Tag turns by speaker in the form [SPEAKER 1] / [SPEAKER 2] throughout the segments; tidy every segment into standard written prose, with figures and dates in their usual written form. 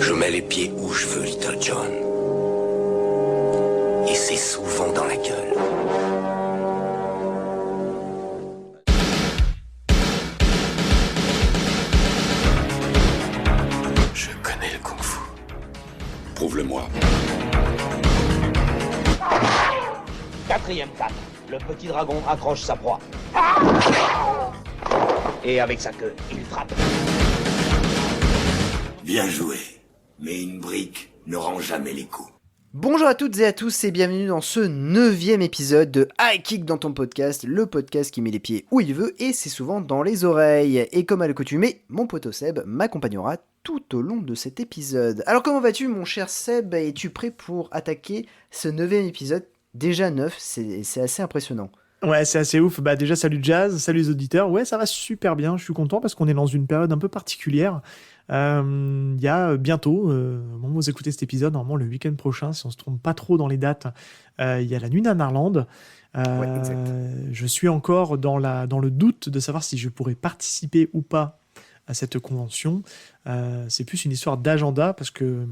[SPEAKER 1] Je mets les pieds où je veux, Little John. Et c'est souvent dans la gueule. Je connais le kung-fu.
[SPEAKER 2] Prouve-le-moi.
[SPEAKER 3] 4e canne. Le petit dragon accroche sa proie. Et avec sa queue, il frappe.
[SPEAKER 1] Bien joué. Mais une brique ne rend jamais les coups.
[SPEAKER 4] Bonjour à toutes et à tous et bienvenue dans ce 9e épisode de High Kick dans ton podcast, le podcast qui met les pieds où il veut et c'est souvent dans les oreilles. Et comme à l'accoutumée, mon poteau Seb m'accompagnera tout au long de cet épisode. Alors comment vas-tu mon cher Seb, es-tu prêt pour attaquer ce 9e épisode? Déjà 9, c'est assez impressionnant.
[SPEAKER 5] Ouais, c'est assez ouf. Bah déjà, salut Jazz, salut les auditeurs. Ouais, ça va super bien, je suis content parce qu'on est dans une période un peu particulière. Il y a bientôt, au moment où vous écoutez cet épisode, normalement le week-end prochain, si on se trompe pas trop dans les dates, il y a la nuit Nanarland.
[SPEAKER 4] Ouais, exact.
[SPEAKER 5] Je suis encore dans le doute de savoir si je pourrais participer ou pas à cette convention. C'est plus une histoire d'agenda parce que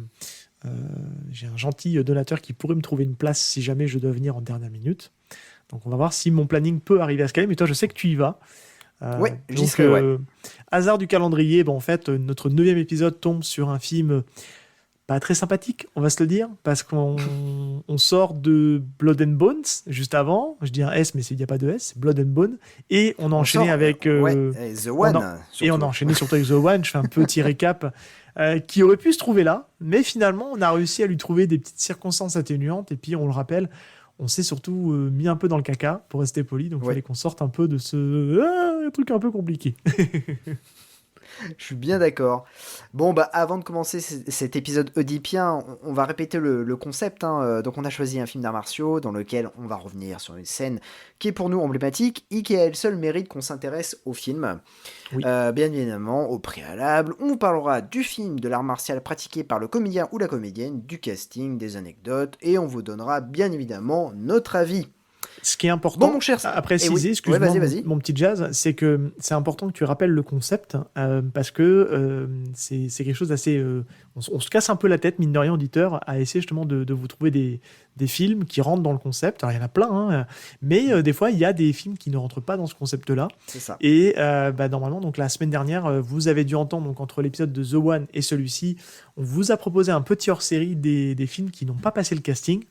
[SPEAKER 5] j'ai un gentil donateur qui pourrait me trouver une place si jamais je dois venir en dernière minute. Donc on va voir si mon planning peut arriver à se caler, mais toi je sais que tu y vas.
[SPEAKER 4] Ouais, j'y serai, ouais.
[SPEAKER 5] Hasard du calendrier, en fait, notre 9e épisode tombe sur un film pas très sympathique, on va se le dire, parce qu'on sort de Blood and Bones juste avant. Je dis un S, mais il n'y a pas de S, Blood and Bone. Et on a enchaîné avec...
[SPEAKER 4] The One.
[SPEAKER 5] Et on a enchaîné surtout avec The One. Je fais un petit récap qui aurait pu se trouver là, mais finalement, on a réussi à lui trouver des petites circonstances atténuantes. Et puis, on le rappelle, on s'est surtout mis un peu dans le caca, pour rester poli, donc il fallait qu'on sorte un peu de ce truc un peu compliqué.
[SPEAKER 4] Je suis bien d'accord. Bon, bah avant de commencer cet épisode oedipien, on va répéter le concept. Donc on a choisi un film d'arts martiaux dans lequel on va revenir sur une scène qui est pour nous emblématique et qui a elle seule mérite qu'on s'intéresse au film.
[SPEAKER 5] Oui.
[SPEAKER 4] Bien évidemment, au préalable, on vous parlera du film, de l'art martial pratiqué par le comédien ou la comédienne, du casting, des anecdotes, et on vous donnera bien évidemment notre avis.
[SPEAKER 5] Ce qui est important
[SPEAKER 4] mon cher...
[SPEAKER 5] à préciser, excuse-moi,
[SPEAKER 4] vas-y.
[SPEAKER 5] Mon petit Jazz, c'est que c'est important que tu rappelles le concept parce que c'est quelque chose d'assez... on se casse un peu la tête, mine de rien, auditeur, à essayer justement de vous trouver des films qui rentrent dans le concept. Alors, il y en a plein, mais des fois, il y a des films qui ne rentrent pas dans ce concept-là.
[SPEAKER 4] C'est ça.
[SPEAKER 5] Et normalement, donc, la semaine dernière, vous avez dû entendre, donc, entre l'épisode de The One et celui-ci, on vous a proposé un petit hors-série des films qui n'ont pas passé le casting.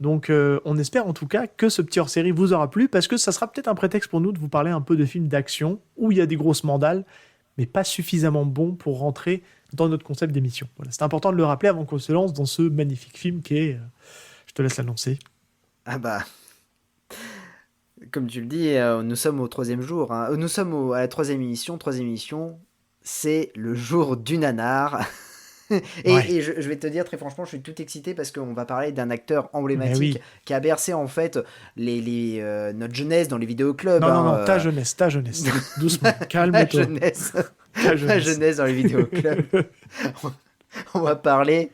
[SPEAKER 5] Donc on espère en tout cas que ce petit hors-série vous aura plu parce que ça sera peut-être un prétexte pour nous de vous parler un peu de films d'action où il y a des grosses mandales mais pas suffisamment bons pour rentrer dans notre concept d'émission. Voilà, c'est important de le rappeler avant qu'on se lance dans ce magnifique film qui est... je te laisse l'annoncer.
[SPEAKER 4] Ah bah... Comme tu le dis, nous sommes au 3e jour. Nous sommes à la 3e émission. 3e émission, c'est le jour du nanar. Et je vais te dire très franchement, je suis tout excité parce qu'on va parler d'un acteur emblématique qui a bercé en fait notre jeunesse dans les vidéoclubs.
[SPEAKER 5] Non, ta jeunesse. Doucement, calme-toi.
[SPEAKER 4] Ta jeunesse dans les vidéoclubs. On va parler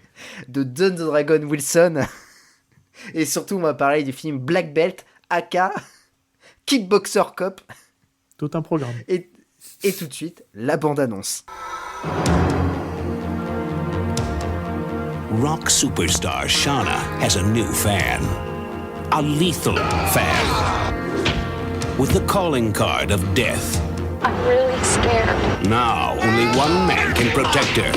[SPEAKER 4] de Don the Dragon Wilson et surtout on va parler du film Black Belt, aka Kickboxer Cop.
[SPEAKER 5] Tout un programme.
[SPEAKER 4] Et tout de suite, la bande-annonce.
[SPEAKER 6] Rock superstar Shauna has a new fan. A lethal fan. With the calling card of death.
[SPEAKER 7] I'm really scared.
[SPEAKER 6] Now, only one man can protect her.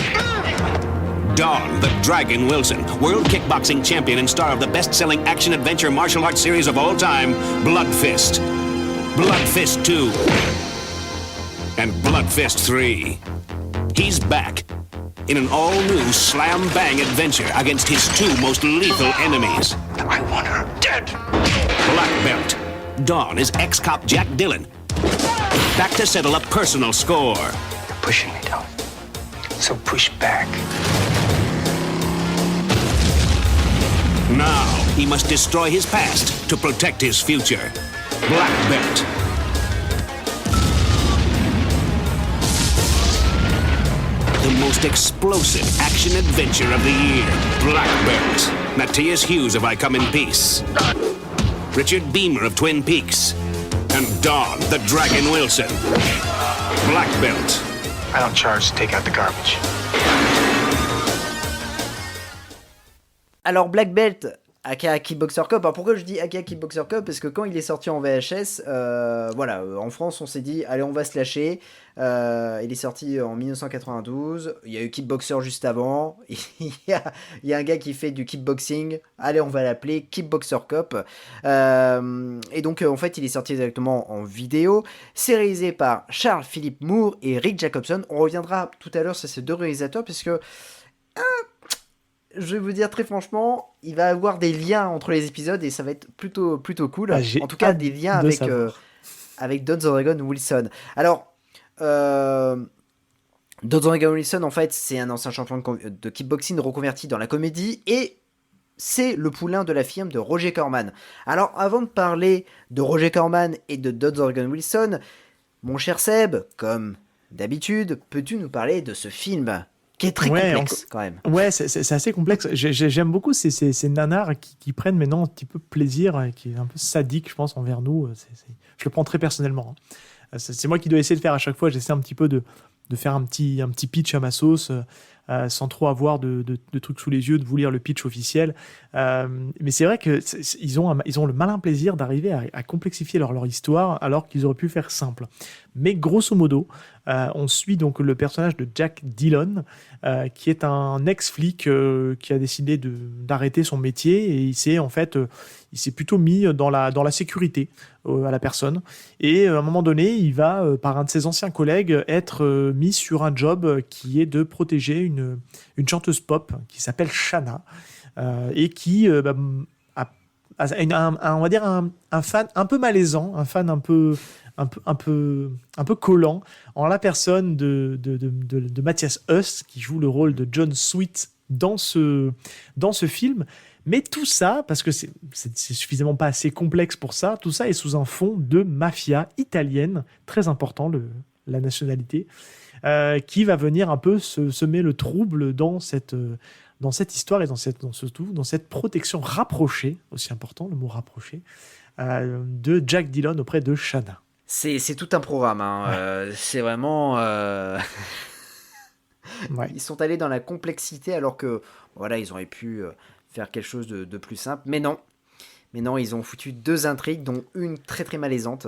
[SPEAKER 6] Don the Dragon Wilson, world kickboxing champion and star of the best-selling action-adventure martial arts series of all time, Blood Fist. Blood Fist 2. And Blood Fist 3. He's back. In an all-new slam-bang adventure against his two most lethal enemies.
[SPEAKER 1] I want her dead.
[SPEAKER 6] Black Belt. Dawn is ex-cop Jack Dillon. Back to settle a personal score.
[SPEAKER 1] You're pushing me down. So push back.
[SPEAKER 6] Now, he must destroy his past to protect his future. Black Belt. The most explosive action-adventure of the year. Black Belt. Matthias Hughes of I Come in Peace. Richard Beamer of Twin Peaks. And Don the Dragon Wilson. Black Belt.
[SPEAKER 1] I don't charge to take out the garbage.
[SPEAKER 4] Alors Black Belt, aka Kickboxer Cup. Alors pourquoi je dis aka Kickboxer Cup? Parce que quand il est sorti en VHS, en France on s'est dit allez on va se lâcher. Il est sorti en 1992. Il y a eu Kickboxer juste avant. il y a un gars qui fait du kickboxing. Allez on va l'appeler Kickboxer Cup. Et donc en fait il est sorti directement en vidéo. C'est réalisé par Charles Philippe Moore et Rick Jacobson. On reviendra tout à l'heure sur ces deux réalisateurs parce que je vais vous dire très franchement, il va avoir des liens entre les épisodes et ça va être plutôt cool. En tout cas, des liens avec Don Dragon Wilson. Alors, Don Dragon Wilson, en fait, c'est un ancien champion de kickboxing reconverti dans la comédie et c'est le poulain de la firme de Roger Corman. Alors, avant de parler de Roger Corman et de Don Dragon Wilson, mon cher Seb, comme d'habitude, peux-tu nous parler de ce film qui est très complexe quand même.
[SPEAKER 5] Ouais, c'est assez complexe. J'aime beaucoup ces nanars qui prennent maintenant un petit peu plaisir, et qui est un peu sadique, je pense, envers nous. Je le prends très personnellement. C'est moi qui dois essayer de faire à chaque fois. J'essaie un petit peu de faire un petit pitch à ma sauce, sans trop avoir de trucs sous les yeux, de vous lire le pitch officiel. Mais c'est vrai qu'ils ont le malin plaisir d'arriver à complexifier leur histoire alors qu'ils auraient pu faire simple. Mais grosso modo, on suit donc le personnage de Jack Dillon, qui est un ex-flic qui a décidé d'arrêter son métier et il s'est plutôt mis dans la sécurité à la personne. Et à un moment donné, il va, par un de ses anciens collègues, être mis sur un job qui est de protéger une chanteuse pop qui s'appelle Shanna et qui a on va dire un fan un peu malaisant, un fan un peu collant en la personne de Matthias Huss qui joue le rôle de John Sweet dans ce film. Mais tout ça, parce que c'est suffisamment pas assez complexe pour ça, tout ça est sous un fond de mafia italienne, très important, la nationalité, qui va venir un peu semer le trouble dans cette histoire et dans cette protection rapprochée, aussi important le mot rapproché, de Jack Dillon auprès de Shanna.
[SPEAKER 4] C'est tout un programme, hein. Ouais. C'est vraiment...
[SPEAKER 5] Ouais.
[SPEAKER 4] Ils sont allés dans la complexité alors que voilà, ils auraient pu faire quelque chose de plus simple. Mais non, ils ont foutu deux intrigues, dont une très très malaisante.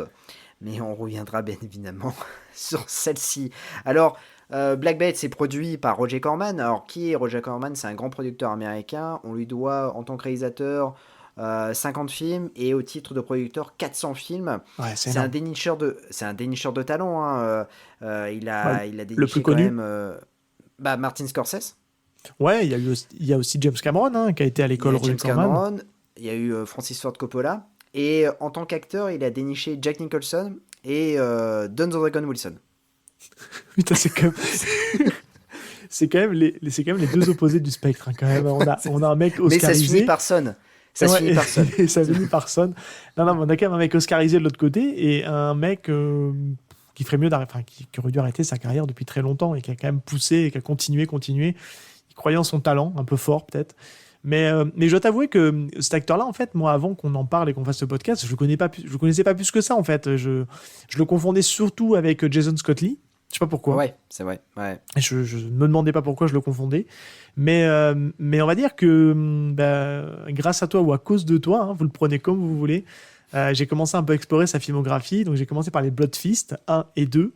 [SPEAKER 4] Mais on reviendra bien évidemment sur celle-ci. Alors, Black Belt, c'est produit par Roger Corman. Alors, qui est Roger Corman? C'est un grand producteur américain. On lui doit, en tant que réalisateur, 50 films et au titre de producteur 400 films.
[SPEAKER 5] Ouais, c'est
[SPEAKER 4] un dénicheur de talent. Hein. Il a déniché
[SPEAKER 5] le plus connu.
[SPEAKER 4] quand même Martin Scorsese.
[SPEAKER 5] Ouais, il y a aussi James Cameron, hein, qui a été à l'école Roger Corman.
[SPEAKER 4] Il y a eu Francis Ford Coppola. Et en tant qu'acteur, il a déniché Jack Nicholson et Don Dragon Wilson.
[SPEAKER 5] Putain, c'est quand même les deux opposés du spectre, hein, quand même. On a un mec oscarisé.
[SPEAKER 4] Mais ça se finit par Son. Ça
[SPEAKER 5] finit par Son. Non, mais on a quand même un mec oscarisé de l'autre côté et un mec qui ferait mieux qui aurait dû arrêter sa carrière depuis très longtemps et qui a quand même poussé et qui a continué. Il croyait en son talent, un peu fort peut-être. Mais je dois t'avouer que cet acteur-là, en fait, moi, avant qu'on en parle et qu'on fasse ce podcast, je le connaissais pas plus que ça, en fait. Je le confondais surtout avec Jason Scott Lee. Je sais pas pourquoi.
[SPEAKER 4] Ouais, c'est vrai. Ouais.
[SPEAKER 5] Je me demandais pas pourquoi je le confondais. Mais on va dire que grâce à toi ou à cause de toi, hein, vous le prenez comme vous voulez, j'ai commencé un peu à explorer sa filmographie. Donc j'ai commencé par les Blood Fist 1 et 2,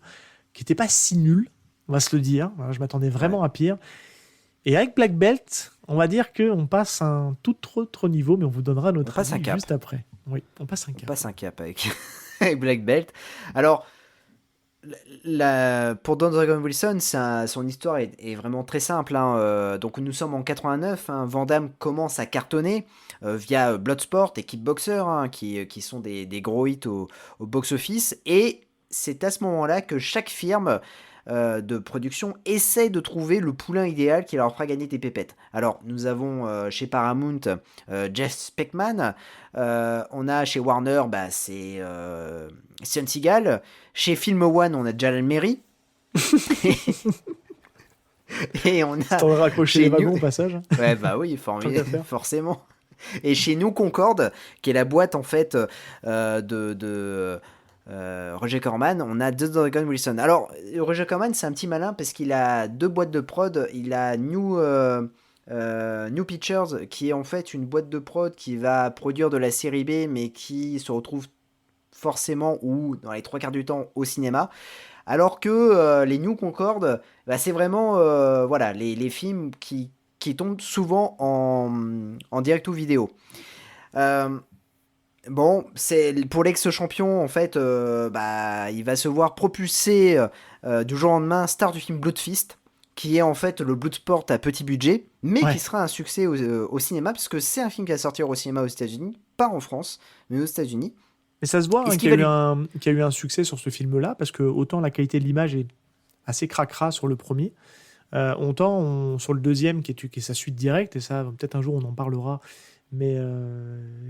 [SPEAKER 5] qui n'étaient pas si nuls, on va se le dire. Voilà, je m'attendais vraiment à pire. Et avec Black Belt, on va dire qu'on passe un tout autre niveau, mais on vous donnera notre avis juste après. Oui, on passe un cap.
[SPEAKER 4] On passe un cap avec Black Belt. Alors, pour Don Dragon Wilson, son histoire est vraiment très simple. Hein. Donc nous sommes en 89, hein. Van Damme commence à cartonner via Bloodsport et Kickboxer, hein, qui sont des gros hits au box-office. Et c'est à ce moment-là que chaque firme de production essaie de trouver le poulain idéal qui leur fera gagner des pépettes. Alors, nous avons chez Paramount Jeff Speckman, on a chez Warner, c'est Steven Seagal, chez Film One, on a Jalal Merry, et on a...
[SPEAKER 5] T'en as raccroché les wagons au passage.
[SPEAKER 4] Ouais, oui, forcément. Et chez New Concorde, qui est la boîte, en fait, de Roger Corman, on a Don Dragon Wilson. Alors, Roger Corman, c'est un petit malin parce qu'il a deux boîtes de prod. Il a New New Pictures, qui est en fait une boîte de prod qui va produire de la série B, mais qui se retrouve forcément, ou dans les 3/4 du temps, au cinéma. Alors que les New Concorde, bah, c'est vraiment voilà, les films qui tombent souvent en direct ou vidéo. Bon, c'est pour l'ex-champion, en fait, bah, il va se voir propulsé du jour au lendemain star du film Bloodfist, qui est en fait le Bloodsport à petit budget, mais qui sera un succès au cinéma, parce que c'est un film qui va sortir au cinéma aux États-Unis, pas en France, mais aux États-unis.
[SPEAKER 5] Mais ça se voit qu'il y a eu un succès sur ce film-là, parce que autant la qualité de l'image est assez cracra sur le premier, autant sur le deuxième, qui est sa suite directe, et ça, peut-être un jour on en parlera, mais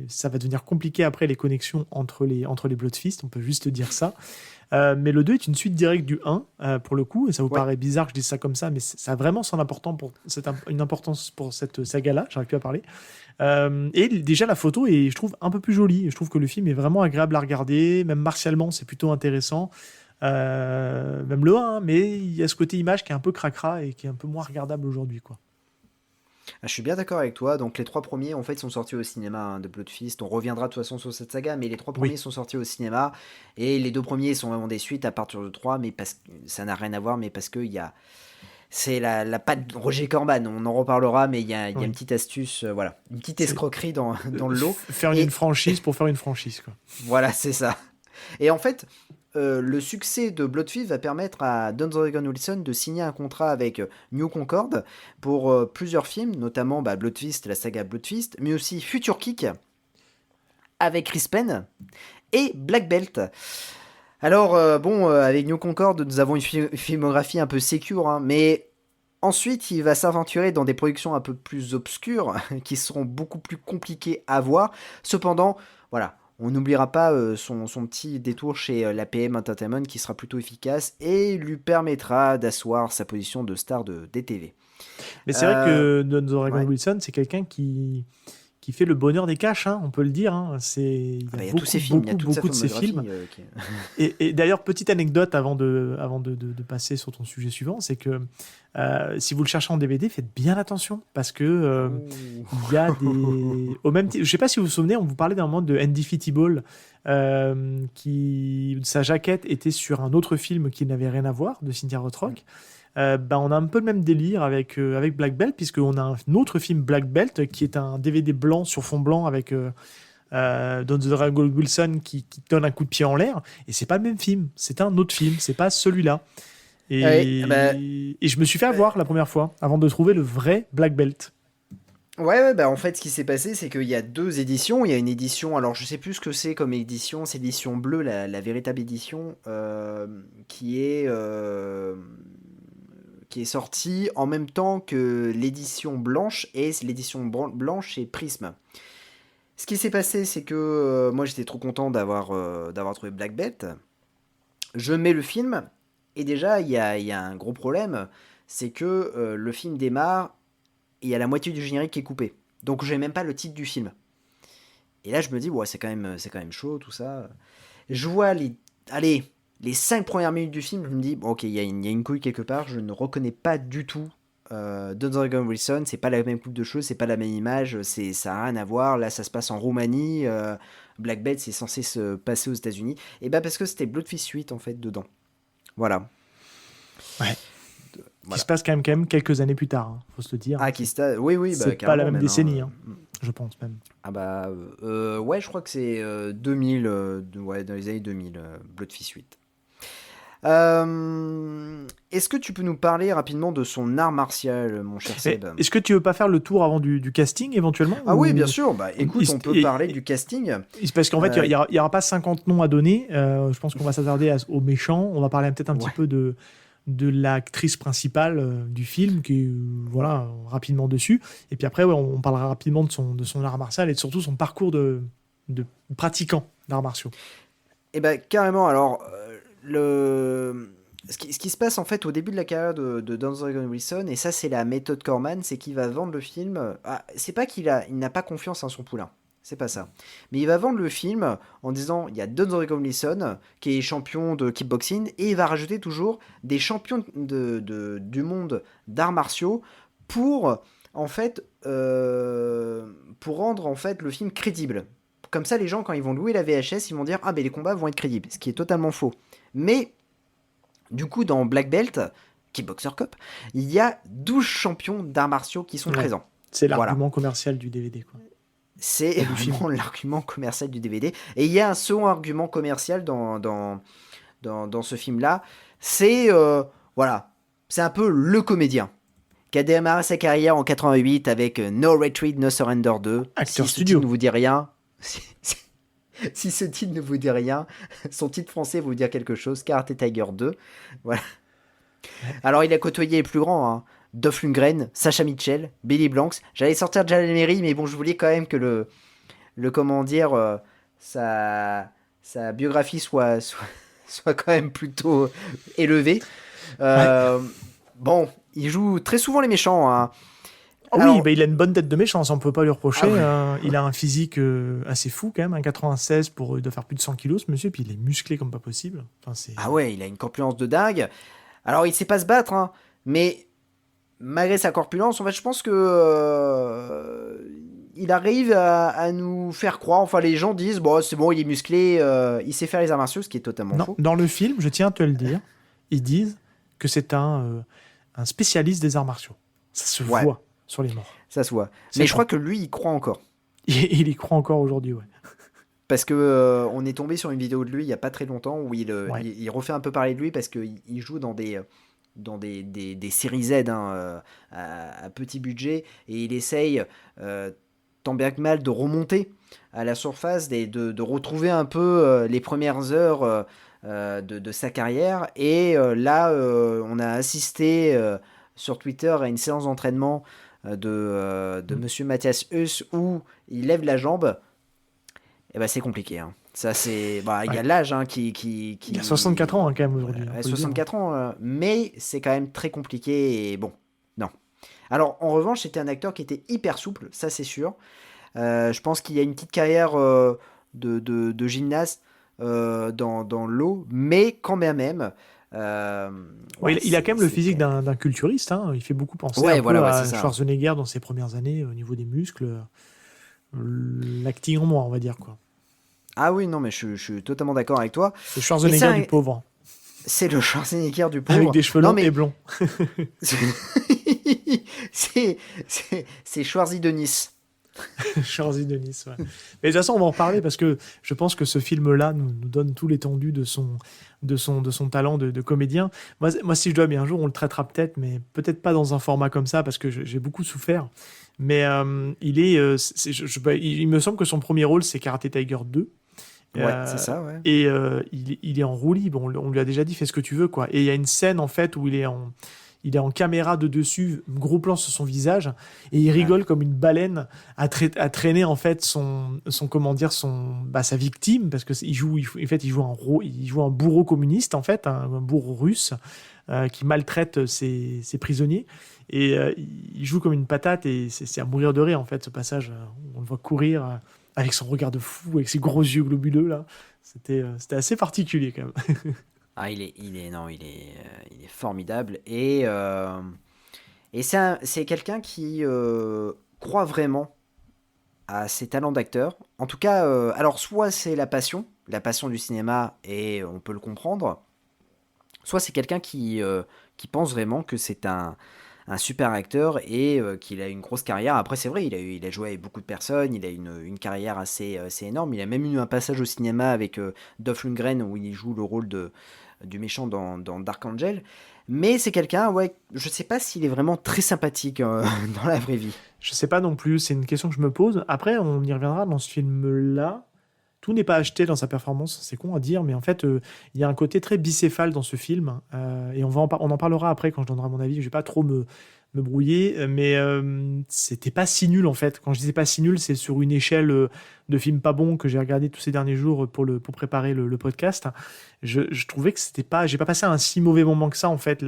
[SPEAKER 5] ça va devenir compliqué après les connexions entre les Bloodfist, on peut juste dire ça. Mais le 2 est une suite directe du 1, pour le coup, et ça vous paraît bizarre que je dise ça comme ça, mais ça a vraiment une importance pour cette saga-là, j'arrive plus à parler. Et déjà la photo est, je trouve, un peu plus jolie. Je trouve que le film est vraiment agréable à regarder, même martialement c'est plutôt intéressant. Même le 1, mais il y a ce côté image qui est un peu cracra et qui est un peu moins regardable aujourd'hui, quoi.
[SPEAKER 4] Je suis bien d'accord avec toi. Donc les 3 premiers en fait sont sortis au cinéma, de Bloodfist. On reviendra de toute façon sur cette saga, mais les 3 premiers sont sortis au cinéma, et les 2 premiers sont vraiment des suites à partir de 3, mais parce que ça n'a rien à voir, mais parce que c'est la patte de Roger Corman. On en reparlera, mais il y a une petite astuce, voilà, une petite escroquerie dans le lot.
[SPEAKER 5] Faire une franchise pour faire une franchise, quoi.
[SPEAKER 4] Voilà, c'est ça. Et en fait, le succès de Bloodfist va permettre à Don Dragon Wilson de signer un contrat avec New Concorde pour plusieurs films, notamment Bloodfist, la saga Bloodfist, mais aussi Future Kick avec Chris Penn et Black Belt. Alors, avec New Concorde, nous avons une filmographie un peu sécure, hein, mais ensuite, il va s'aventurer dans des productions un peu plus obscures, qui seront beaucoup plus compliquées à voir. Cependant, voilà, on n'oubliera pas son petit détour chez la PM Entertainment, qui sera plutôt efficace et lui permettra d'asseoir sa position de star de DTV.
[SPEAKER 5] Mais c'est vrai que Don Dragon Wilson, c'est quelqu'un qui fait le bonheur des caches, hein, on peut le dire. Hein. Il y a
[SPEAKER 4] tous ses films, il y a
[SPEAKER 5] beaucoup de ses films. Et d'ailleurs, petite anecdote avant de passer sur ton sujet suivant, c'est que si vous le cherchez en DVD, faites bien attention, parce que il y a des... je ne sais pas si vous vous souvenez, on vous parlait d'un moment de Undefeatable, sa jaquette était sur un autre film qui n'avait rien à voir, de Cynthia Rothrock. On a un peu le même délire avec Black Belt, puisqu'on a un autre film Black Belt qui est un DVD blanc sur fond blanc avec Don Dragon Wilson qui donne un coup de pied en l'air, et c'est pas le même film, c'est un autre film, c'est pas celui-là. Et je me suis fait avoir la première fois avant de trouver le vrai Black Belt.
[SPEAKER 4] En fait, ce qui s'est passé, c'est qu'il y a 2 éditions. Il y a une édition, alors je sais plus ce que c'est comme édition, c'est l'édition bleue, la véritable édition, qui est sortie en même temps que l'édition blanche, et l'édition blanche est Prism. Ce qui s'est passé, c'est que moi j'étais trop content d'avoir trouvé Black Belt. Je mets le film, et déjà il y a un gros problème, c'est que le film démarre, et il y a la moitié du générique qui est coupé. Donc j'ai même pas le titre du film. Et là je me dis, c'est quand même chaud tout ça. Je vois les 5 premières minutes du film, je me dis, il y a une couille quelque part, je ne reconnais pas du tout Don Dragon Wilson, c'est pas la même coupe de cheveux, c'est pas la même image, ça n'a rien à voir. Là ça se passe en Roumanie, Black Belt c'est censé se passer aux États-Unis, et parce que c'était Bloodfist 8 en fait dedans. Voilà.
[SPEAKER 5] Ouais. Qui se passe quand même quelques années plus tard, hein, faut se le dire.
[SPEAKER 4] Oui,
[SPEAKER 5] c'est pas la même décennie, hein, je pense même.
[SPEAKER 4] Je crois que c'est 2000, dans les années 2000, Bloodfist 8. Est-ce que tu peux nous parler rapidement de son art martial, mon cher Seb ?
[SPEAKER 5] Est-ce que tu veux pas faire le tour avant du casting éventuellement ?
[SPEAKER 4] Oui, bien sûr. Écoute, on peut parler du casting.
[SPEAKER 5] Parce qu'en fait, il y aura pas 50 noms à donner. Je pense qu'on va s'attarder aux méchants. On va parler peut-être un petit peu de l'actrice principale du film, qui rapidement dessus. Et puis après, on parlera rapidement de son art martial et surtout son parcours de pratiquant d'arts martiaux.
[SPEAKER 4] Carrément. Alors, ce qui se passe en fait au début de la carrière de Don Dragon Wilson, et ça c'est la méthode Corman, c'est qu'il va vendre le film. C'est pas il n'a pas confiance en son poulain, c'est pas ça. Mais il va vendre le film en disant, il y a Don Dragon Wilson qui est champion de kickboxing, et il va rajouter toujours des champions du monde d'arts martiaux pour en fait, pour rendre en fait le film crédible. Comme ça, les gens, quand ils vont louer la VHS, ils vont dire « Ah, ben les combats vont être crédibles », ce qui est totalement faux. Mais, du coup, dans Black Belt, Kickboxer Cup, il y a 12 champions d'arts martiaux qui sont présents.
[SPEAKER 5] C'est l'argument commercial du DVD, quoi.
[SPEAKER 4] C'est vraiment l'argument commercial du DVD. Et il y a un second argument commercial dans ce film-là. C'est, voilà, c'est un peu le comédien qui a démarré sa carrière en 88 avec No Retreat, No Surrender 2.
[SPEAKER 5] Acteur
[SPEAKER 4] si
[SPEAKER 5] studio.
[SPEAKER 4] Ce titre ne vous dit rien, si ce titre ne vous dit rien, son titre français vous dire quelque chose, Karate Tiger 2. Voilà. Alors, il a côtoyé les plus grands, hein. Dolph Lundgren, Sacha Mitchell, Billy Blanks. J'allais sortir Jalal Merry, mais bon, je voulais quand même que le comment dire, sa biographie soit quand même plutôt élevée. Bon, il joue très souvent les méchants, hein.
[SPEAKER 5] Alors, oui, il a une bonne tête de méchant, ça on peut pas lui reprocher.
[SPEAKER 4] Ah ouais.
[SPEAKER 5] Il a un physique assez fou quand même, 1,96 il doit faire plus de 100 kilos ce monsieur, puis il est musclé comme pas possible. Enfin,
[SPEAKER 4] Ah ouais, il a une corpulence de dingue. Alors il sait pas se battre, hein, mais malgré sa corpulence, en fait, je pense que il arrive à nous faire croire. Enfin, les gens disent bon, c'est bon, il est musclé, il sait faire les arts martiaux, ce qui est totalement faux.
[SPEAKER 5] Dans le film, je tiens à te le dire, ils disent que c'est un spécialiste des arts martiaux. Ça se voit sur les morts.
[SPEAKER 4] Ça se voit. Mais je crois que lui, il croit encore.
[SPEAKER 5] Il y croit encore aujourd'hui, ouais.
[SPEAKER 4] Parce que on est tombé sur une vidéo de lui il y a pas très longtemps où il refait un peu parler de lui parce qu'il joue dans des séries Z, hein, à petit budget, et il essaye tant bien que mal de remonter à la surface, de retrouver un peu les premières heures de sa carrière. Et là, on a assisté sur Twitter à une séance d'entraînement de Monsieur Mathias Huss où il lève la jambe. Et ben c'est compliqué, hein. Ça c'est il y a l'âge, hein, qui
[SPEAKER 5] il a 64 ans, hein, quand même aujourd'hui.
[SPEAKER 4] 64 ans, mais c'est quand même très compliqué et bon, non. Alors en revanche, c'était un acteur qui était hyper souple, ça c'est sûr. Je pense qu'il y a une petite carrière de gymnaste dans l'eau, mais quand même.
[SPEAKER 5] Il a quand même le physique d'un culturiste, hein. Il fait beaucoup penser à Schwarzenegger dans ses premières années au niveau des muscles. L'acting en moi, on va dire, quoi.
[SPEAKER 4] Ah oui, non, mais je suis totalement d'accord avec toi.
[SPEAKER 5] C'est Schwarzenegger du pauvre.
[SPEAKER 4] C'est le Schwarzenegger du pauvre.
[SPEAKER 5] Avec des cheveux longs et blonds.
[SPEAKER 4] c'est Schwarzy de Nice.
[SPEAKER 5] Schwarzy de Nice, ouais. Mais de toute façon, on va en reparler parce que je pense que ce film-là nous donne tout l'étendue de son talent de comédien. Moi, si je dois, bien un jour, on le traitera peut-être, mais peut-être pas dans un format comme ça parce que j'ai beaucoup souffert. Mais il me semble que son premier rôle, c'est Karate Tiger 2.
[SPEAKER 4] Ouais, c'est ça, ouais.
[SPEAKER 5] Et il est en roue libre. On lui a déjà dit, fais ce que tu veux, quoi. Et il y a une scène, en fait, où il est en caméra de dessus, gros plan sur son visage, et il rigole comme une baleine à traîner, en fait, sa victime, parce que il joue un bourreau communiste, en fait, un bourreau russe, qui maltraite ses prisonniers. Et il joue comme une patate, et c'est à mourir de rire, en fait, ce passage. On le voit courir avec son regard de fou, avec ses gros yeux globuleux, là. C'était assez particulier, quand même.
[SPEAKER 4] Ah, il est formidable. Et c'est quelqu'un qui croit vraiment à ses talents d'acteur. En tout cas, alors soit c'est la passion du cinéma, et on peut le comprendre, soit c'est quelqu'un qui pense vraiment que c'est un super acteur et qu'il a une grosse carrière. Après, c'est vrai, il a joué avec beaucoup de personnes, il a une carrière assez énorme. Il a même eu un passage au cinéma avec Dolph Lundgren où il joue le rôle du méchant dans Dark Angel. Mais c'est quelqu'un, je sais pas s'il est vraiment très sympathique dans la vraie vie.
[SPEAKER 5] Je sais pas non plus, c'est une question que je me pose. Après, on y reviendra dans ce film-là. Tout n'est pas acheté dans sa performance, c'est con à dire, mais en fait, il y a un côté très bicéphale dans ce film, et on en parlera après quand je donnerai mon avis. Je vais pas trop me brouiller, mais c'était pas si nul en fait. Quand je disais pas si nul, c'est sur une échelle de films pas bons que j'ai regardé tous ces derniers jours pour préparer le podcast. Je trouvais que j'ai pas passé un si mauvais moment que ça en fait.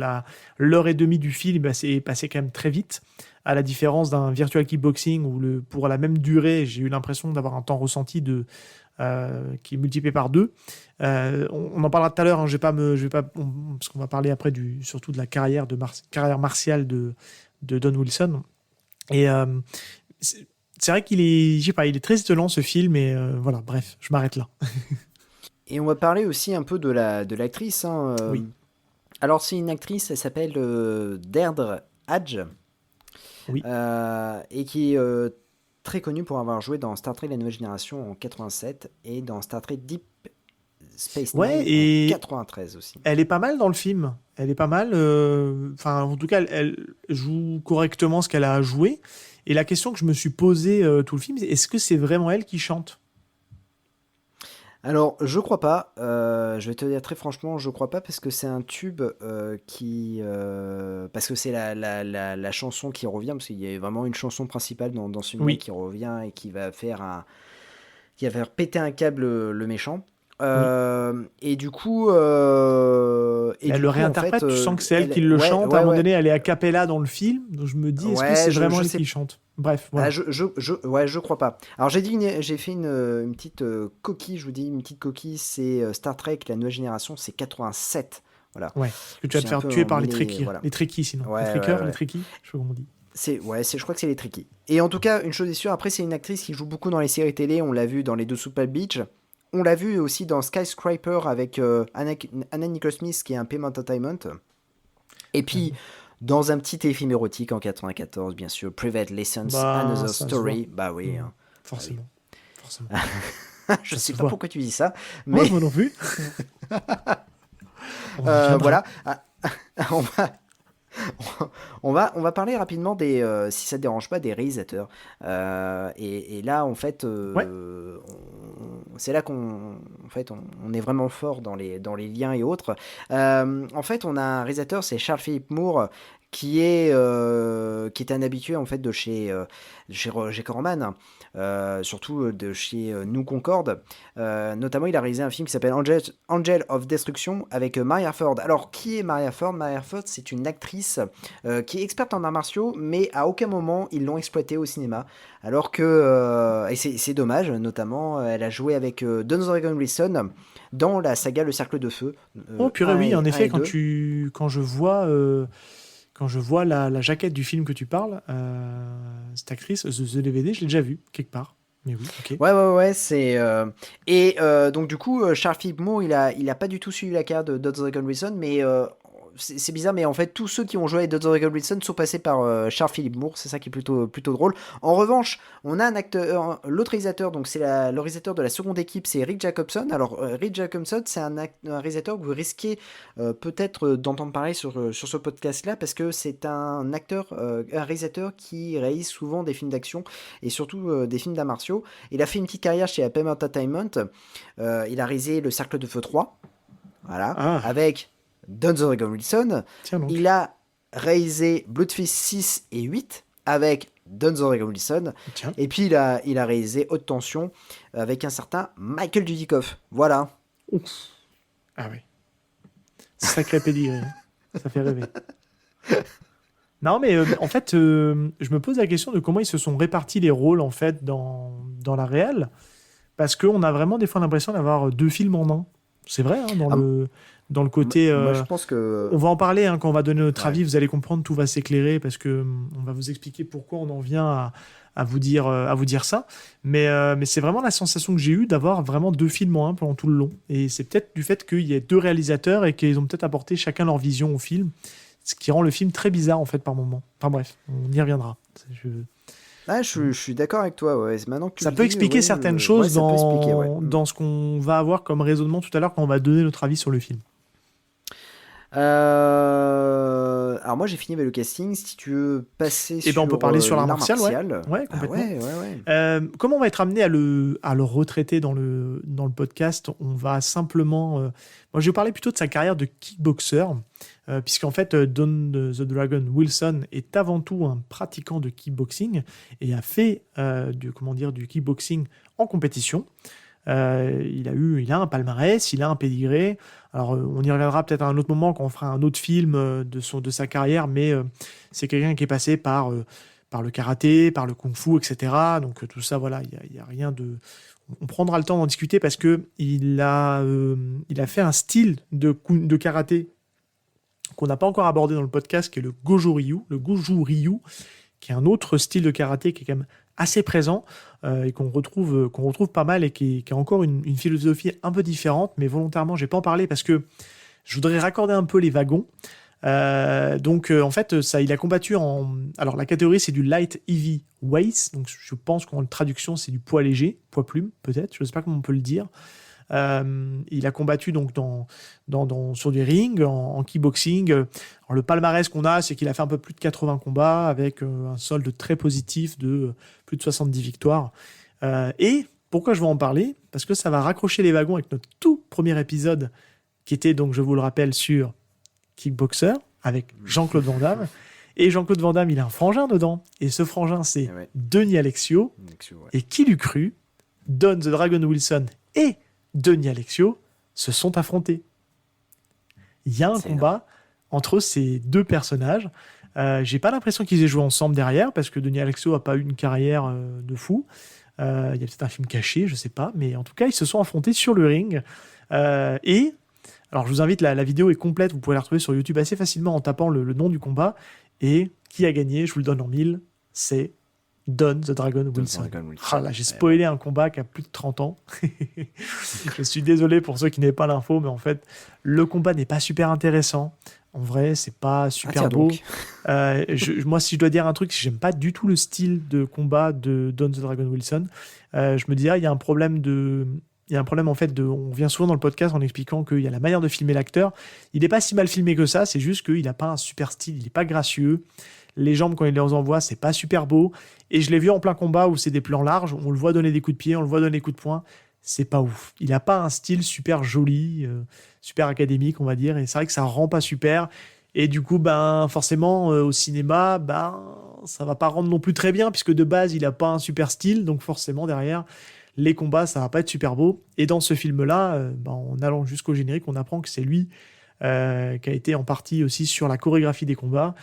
[SPEAKER 5] L'heure et demie du film, c'est passé quand même très vite. À la différence d'un Virtual Kickboxing où pour la même durée, j'ai eu l'impression d'avoir un temps ressenti qui est multiplié par 2. On en parlera tout à l'heure, hein, parce qu'on va parler après surtout de la carrière martiale de Don Wilson. Et c'est vrai qu'il est, je sais pas, il est très étonnant ce film. Et voilà, bref, je m'arrête là.
[SPEAKER 4] Et on va parler aussi un peu de l'actrice. Hein.
[SPEAKER 5] Oui.
[SPEAKER 4] Alors, c'est une actrice, elle s'appelle Deirdre Hadge.
[SPEAKER 5] Oui.
[SPEAKER 4] Et qui est très connue pour avoir joué dans Star Trek La Nouvelle Génération en 87 et dans Star Trek Deep Space Nine en 93 aussi.
[SPEAKER 5] Elle est pas mal dans le film. Elle est pas mal. Enfin, en tout cas, elle joue correctement ce qu'elle a à jouer. Et la question que je me suis posée tout le film, c'est est-ce que c'est vraiment elle qui chante ?
[SPEAKER 4] Alors, je crois pas. Je vais te dire très franchement, je crois pas parce que c'est un tube parce que c'est la chanson qui revient, parce qu'il y a vraiment une chanson principale dans ce film qui revient et qui va faire péter un câble le méchant. Et du coup,
[SPEAKER 5] elle le réinterprète. En fait, tu sens que c'est elle qui le chante. À un moment donné, elle est a cappella dans le film. Donc je me dis, est-ce que c'est vraiment elle qui chante ? Bref, voilà.
[SPEAKER 4] Je crois pas. Alors j'ai fait une petite coquille. Je vous dis une petite coquille. C'est Star Trek La Nouvelle Génération. C'est 87. Voilà.
[SPEAKER 5] Ouais. Que tu vas te faire tuer par les Trekkies. Voilà. Les Trekkies, sinon. Les Trekkers, les Trekkies. Je sais pas comment on dit.
[SPEAKER 4] Je crois que c'est les Trekkies. Et en tout cas, une chose est sûre. Après, c'est une actrice qui joue beaucoup dans les séries télé. On l'a vu dans Les Dessous de Palm Beach. On l'a vu aussi dans Skyscraper avec Anna Nicole Smith, qui est un Paramount Entertainment. Et puis, dans un petit téléfilm érotique en 94, bien sûr, Private Lessons, Another Story. Bah oui.
[SPEAKER 5] Forcément.
[SPEAKER 4] Je sais pas pourquoi tu dis ça. Mais...
[SPEAKER 5] moi non plus.
[SPEAKER 4] Voilà. On va parler rapidement des, si ça te dérange pas, des réalisateurs. Et là, en fait, c'est là qu'on on est vraiment fort dans les liens et autres. En fait, on a un réalisateur, c'est Charles Philip Moore, qui est un habitué en fait de chez Roger Corman, surtout de chez Nous Concorde. Notamment, il a réalisé un film qui s'appelle Angel of Destruction avec Maria Ford. Alors, qui est Maria Ford ? Maria Ford, c'est une actrice qui est experte en arts martiaux, mais à aucun moment ils l'ont exploitée au cinéma. Alors que, et c'est dommage, notamment, elle a joué avec Don Regan Wilson dans la saga Le Cercle de Feu.
[SPEAKER 5] Oh purée, oui, en effet, quand je vois la jaquette du film que tu parles, cette actrice, The DVD, je l'ai déjà vue quelque part. Mais oui, ok.
[SPEAKER 4] Ouais, c'est... donc du coup, Charles Philip Moore, il a pas du tout suivi la carrière de Dodds Regan Wilson, mais c'est bizarre, mais en fait, tous ceux qui ont joué avec Dodds Regan Wilson sont passés par Charles Philip Moore, c'est ça qui est plutôt drôle. En revanche, on a un acteur, l'autre réalisateur, donc c'est le réalisateur de la seconde équipe, c'est Rick Jacobson. Alors, Rick Jacobson, c'est un réalisateur que vous risquez peut-être d'entendre parler sur ce podcast-là, parce que c'est un réalisateur qui réalise souvent des films d'action et surtout des films d'arts martiaux. Il a fait une petite carrière chez Paramount Entertainment. Il a réalisé Le Cercle de Feu 3, voilà, avec Don Regan Wilson. Il a réalisé Bloodfist 6 et 8 avec Don Regan Wilson. Et puis il a réalisé Haute Tension avec un certain Michael Dudikoff. Voilà.
[SPEAKER 5] Ouf. Ah oui. Sacré pédigré. Ça fait rêver. Non, mais en fait, je me pose la question de comment ils se sont répartis les rôles en fait dans la réal, parce qu'on a vraiment des fois l'impression d'avoir deux films en un. C'est vrai, hein, dans le côté...
[SPEAKER 4] Moi, je pense que...
[SPEAKER 5] On va en parler quand on va donner notre avis, vous allez comprendre, tout va s'éclairer, parce qu'on va vous expliquer pourquoi on en vient à vous dire ça. Mais c'est vraiment la sensation que j'ai eue d'avoir vraiment deux films en un pendant tout le long. Et c'est peut-être du fait qu'il y ait deux réalisateurs et qu'ils ont peut-être apporté chacun leur vision au film, ce qui rend le film très bizarre, en fait, par moments. Enfin bref, on y reviendra.
[SPEAKER 4] Je suis d'accord avec toi. Ouais. Maintenant que
[SPEAKER 5] ça peut expliquer certaines choses dans ce qu'on va avoir comme raisonnement tout à l'heure quand on va donner notre avis sur le film.
[SPEAKER 4] Alors moi j'ai fini avec le casting. Si tu veux passer sur
[SPEAKER 5] on peut parler sur l'art martial.
[SPEAKER 4] Ouais,
[SPEAKER 5] complètement. Comment on va être amené à le retraiter dans le podcast ? On va simplement... Moi je vais parler plutôt de sa carrière de kickboxer, puisqu'en fait Don the Dragon Wilson est avant tout un pratiquant de kickboxing et a fait du kickboxing en compétition. Il a un palmarès, il a un pédigré. Alors, on y reviendra peut-être à un autre moment quand on fera un autre film de sa carrière, mais c'est quelqu'un qui est passé par le karaté, par le kung-fu, etc. Donc tout ça, voilà, il y a rien de... On prendra le temps d'en discuter parce que il a fait un style de karaté qu'on n'a pas encore abordé dans le podcast, qui est le Goju Ryu, qui est un autre style de karaté qui est quand même assez présent et qu'on retrouve pas mal et qui a encore une philosophie un peu différente, mais volontairement, je n'ai pas en parlé parce que je voudrais raccorder un peu les wagons. En fait, ça, il a combattu alors, la catégorie, c'est du light heavy weights. Donc, je pense qu'en traduction, c'est du poids léger, poids plume, peut-être. Je ne sais pas comment on peut le dire. Il a combattu donc sur des rings, en kickboxing. Alors, le palmarès qu'on a, c'est qu'il a fait un peu plus de 80 combats avec un solde très positif de plus de 70 victoires. Et pourquoi je vais en parler ? Parce que ça va raccrocher les wagons avec notre tout premier épisode qui était, donc, je vous le rappelle, sur Kickboxer avec Jean-Claude Van Damme. Et Jean-Claude Van Damme, il a un frangin dedans. Et ce frangin, c'est Denis Alexio. Et qui l'eût cru ? Don the Dragon Wilson et Denis Alexio se sont affrontés. Il y a un combat entre ces deux personnages. J'ai pas l'impression qu'ils aient joué ensemble derrière, parce que Denis Alexio a pas eu une carrière de fou. Il y a peut-être un film caché, je sais pas. Mais en tout cas, ils se sont affrontés sur le ring. Alors, je vous invite, la vidéo est complète, vous pouvez la retrouver sur YouTube assez facilement en tapant le nom du combat. Et qui a gagné, je vous le donne en 1000, c'est Don the Dragon Wilson. Ah là, j'ai spoilé un combat qui a plus de 30 ans. Je suis désolé pour ceux qui n'avaient pas l'info, mais en fait, le combat n'est pas super intéressant. En vrai, c'est pas super beau. Moi, si je dois dire un truc, j'aime pas du tout le style de combat de Don the Dragon Wilson. Je me dis, il y a un problème en fait on vient souvent dans le podcast en expliquant qu'il y a la manière de filmer l'acteur. Il n'est pas si mal filmé que ça, c'est juste qu'il n'a pas un super style, il n'est pas gracieux. Les jambes, quand il les envoie, c'est pas super beau. Et je l'ai vu en plein combat où c'est des plans larges, on le voit donner des coups de pied, on le voit donner des coups de poing. C'est pas ouf. Il n'a pas un style super joli, super académique, on va dire. Et c'est vrai que ça rend pas super. Et du coup, forcément, au cinéma, ça va pas rendre non plus très bien, puisque de base, il n'a pas un super style. Donc forcément, derrière, les combats, ça va pas être super beau. Et dans ce film-là, en allant jusqu'au générique, on apprend que c'est lui qui a été en partie aussi sur la chorégraphie des combats.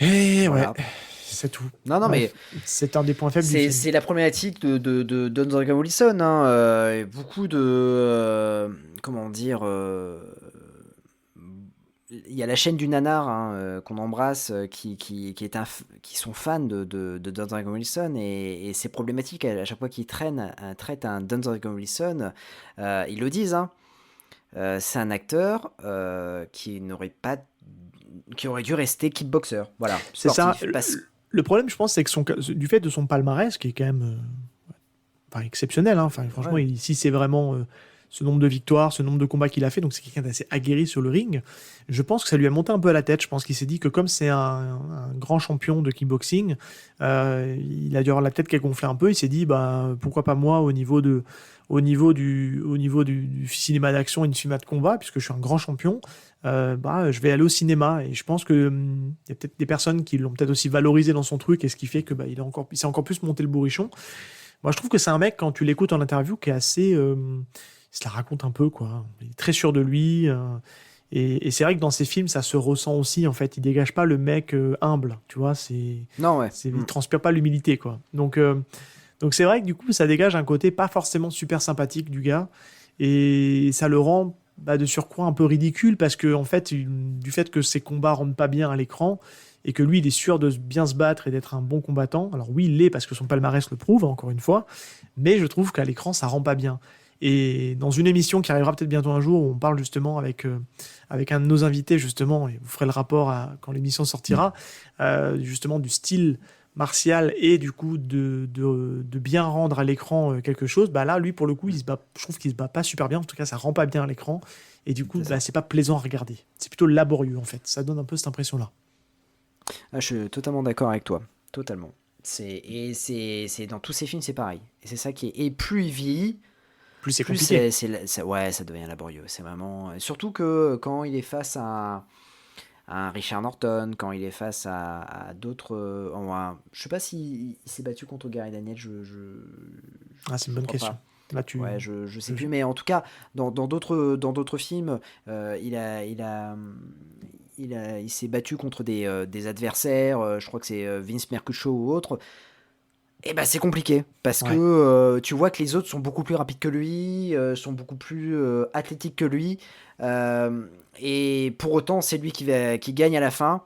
[SPEAKER 5] Et voilà. C'est tout.
[SPEAKER 4] Non, mais
[SPEAKER 5] c'est un des points faibles du film.
[SPEAKER 4] C'est la problématique de Don Dragon Wilson. Beaucoup de... comment dire... il y a la chaîne du nanar qu'on embrasse qui sont fans de Don Dragon Wilson et c'est problématique à chaque fois qu'ils traitent un Don Dragon Wilson. Ils le disent. C'est un acteur qui aurait dû rester kickboxer. Voilà.
[SPEAKER 5] C'est sportif, ça. Le problème, je pense, c'est que du fait de son palmarès, qui est quand même exceptionnel. Franchement, ici, c'est vraiment ce nombre de victoires, ce nombre de combats qu'il a fait. Donc, c'est quelqu'un d'assez aguerri sur le ring. Je pense que ça lui a monté un peu à la tête. Je pense qu'il s'est dit que comme c'est un grand champion de kickboxing, il a dû avoir la tête qui a gonflé un peu. Il s'est dit, pourquoi pas moi au niveau du cinéma d'action et du cinéma de combat, puisque je suis un grand champion, je vais aller au cinéma. Et je pense qu'il y a peut-être des personnes qui l'ont peut-être aussi valorisé dans son truc, et ce qui fait que il s'est encore plus monté le bourrichon. Moi, je trouve que c'est un mec, quand tu l'écoutes en interview, qui est assez... il se la raconte un peu, quoi. Il est très sûr de lui. Et c'est vrai que dans ses films, ça se ressent aussi, en fait. Il dégage pas le mec humble, tu vois. Il transpire pas l'humilité, quoi. Donc c'est vrai que du coup, ça dégage un côté pas forcément super sympathique du gars. Et ça le rend de surcroît un peu ridicule, parce que, en fait, du fait que ses combats rendent pas bien à l'écran, et que lui, il est sûr de bien se battre et d'être un bon combattant. Alors oui, il l'est parce que son palmarès le prouve, encore une fois. Mais je trouve qu'à l'écran, ça rend pas bien. Et dans une émission qui arrivera peut-être bientôt un jour, où on parle justement avec un de nos invités, justement, et vous ferez le rapport quand l'émission sortira, justement du style martial et du coup de bien rendre à l'écran quelque chose, là, lui, pour le coup, je trouve qu'il se bat pas super bien. En tout cas, ça rend pas bien à l'écran. Et du coup, c'est pas plaisant à regarder. C'est plutôt laborieux, en fait. Ça donne un peu cette impression-là.
[SPEAKER 4] Je suis totalement d'accord avec toi. Totalement. C'est dans tous ces films, c'est pareil. Et c'est ça qui est... Et plus il vieillit,
[SPEAKER 5] plus c'est compliqué.
[SPEAKER 4] Ça devient laborieux. C'est vraiment... Surtout que quand il est face à un Richard Norton, quand il est face à d'autres... je sais pas s'il s'est battu contre Gary Daniel.
[SPEAKER 5] C'est une bonne question. Là,
[SPEAKER 4] je sais plus, mais en tout cas, dans d'autres films, il s'est battu contre des adversaires. Je crois que c'est Vince Mercuccio ou autre. Et c'est compliqué parce que tu vois que les autres sont beaucoup plus rapides que lui, sont beaucoup plus athlétiques que lui, et pour autant c'est lui qui gagne à la fin.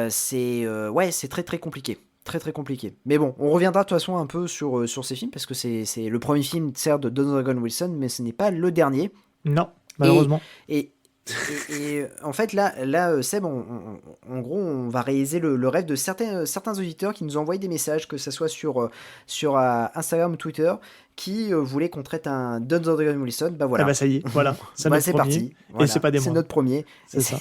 [SPEAKER 4] c'est très très compliqué. Très très compliqué. Mais bon, on reviendra de toute façon un peu sur ces films, parce que c'est le premier film, certes, de Don Dragon Wilson, mais ce n'est pas le dernier.
[SPEAKER 5] Non, malheureusement.
[SPEAKER 4] Et en fait, là Seb, en gros, on va réaliser le rêve de certains auditeurs qui nous envoient des messages, que ce soit sur Instagram ou Twitter, qui voulaient qu'on traite un Don Dragon Wilson. Bah voilà.
[SPEAKER 5] Ah bah ça y est, voilà. C'est notre
[SPEAKER 4] c'est
[SPEAKER 5] premier.
[SPEAKER 4] parti. Voilà.
[SPEAKER 5] Et c'est pas des
[SPEAKER 4] C'est
[SPEAKER 5] moindres.
[SPEAKER 4] notre premier.
[SPEAKER 5] C'est ça.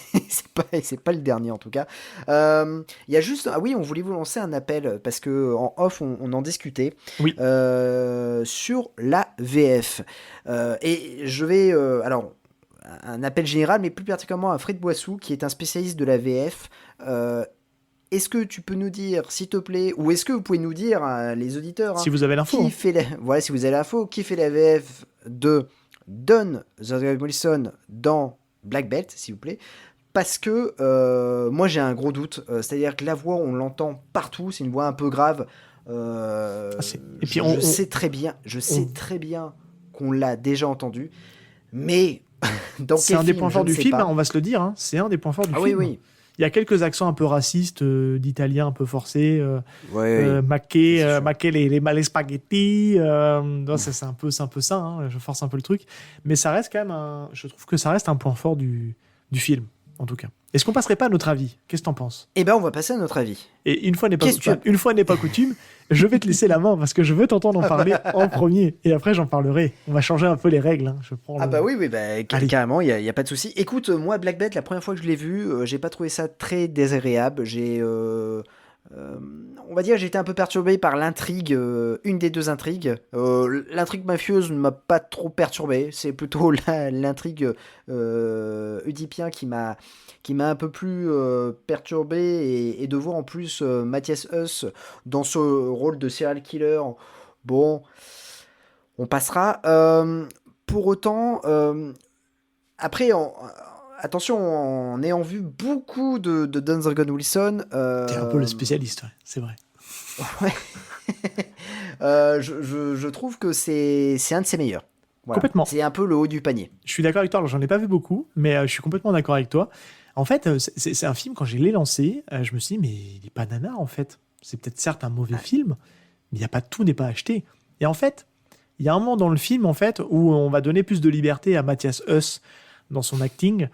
[SPEAKER 4] c'est pas le dernier en tout cas. Il y a juste, ah oui, on voulait vous lancer un appel parce que en off on en discutait.
[SPEAKER 5] Oui.
[SPEAKER 4] Sur la VF. Et je vais alors un appel général, mais plus particulièrement à Fred Boissou, qui est un spécialiste de la VF. Est-ce que tu peux nous dire, s'il te plaît, ou est-ce que vous pouvez nous dire, les auditeurs,
[SPEAKER 5] Si vous avez l'info.
[SPEAKER 4] qui fait voilà, si vous avez l'info, qui fait la VF de Don Dragon Wilson dans Black Belt, s'il vous plaît, parce que moi j'ai un gros doute, c'est-à-dire que la voix, on l'entend partout, c'est une voix un peu grave.
[SPEAKER 5] Et puis
[SPEAKER 4] je sais très bien qu'on l'a déjà entendu, mais
[SPEAKER 5] c'est un des points forts du film, hein, on va se le dire. Hein, c'est un des points forts du film.
[SPEAKER 4] Oui.
[SPEAKER 5] Il y a quelques accents un peu racistes, d'italien un peu forcés. Macche les spaghettis. C'est un peu ça. Hein, je force un peu le truc, mais ça reste quand même je trouve que ça reste un point fort du film, en tout cas. Est-ce qu'on passerait pas à notre avis ? Qu'est-ce que t'en penses ?
[SPEAKER 4] Eh ben, on va passer à notre avis.
[SPEAKER 5] Et une fois n'est pas coutume, je vais te laisser la main parce que je veux t'entendre en parler en premier. Et après, j'en parlerai. On va changer un peu les règles. Hein.
[SPEAKER 4] Bah oui, carrément, il y a pas de souci. Écoute, moi, Black Belt, la première fois que je l'ai vu, j'ai pas trouvé ça très désagréable. On va dire, j'ai été un peu perturbé par l'intrigue, une des deux intrigues. L'intrigue mafieuse ne m'a pas trop perturbé. C'est plutôt l'intrigue Oedipien qui m'a un peu plus perturbé, et de voir en plus Matthias Huss dans ce rôle de serial killer. Bon, on passera. Pour autant, après, attention, en ayant vu beaucoup de Don Dragon Wilson...
[SPEAKER 5] T'es un peu le spécialiste, ouais, c'est vrai.
[SPEAKER 4] Ouais. Je trouve que c'est un de ses meilleurs. Voilà.
[SPEAKER 5] Complètement.
[SPEAKER 4] C'est un peu le haut du panier.
[SPEAKER 5] Je suis d'accord avec toi, alors j'en ai pas vu beaucoup, mais je suis complètement d'accord avec toi. En fait, c'est un film, quand je l'ai lancé, je me suis dit, mais il est pas nanar, en fait. C'est peut-être certes un mauvais film, mais tout n'est pas acheté. Et en fait, il y a un moment dans le film, en fait, où on va donner plus de liberté à Matthias Huss dans son acting.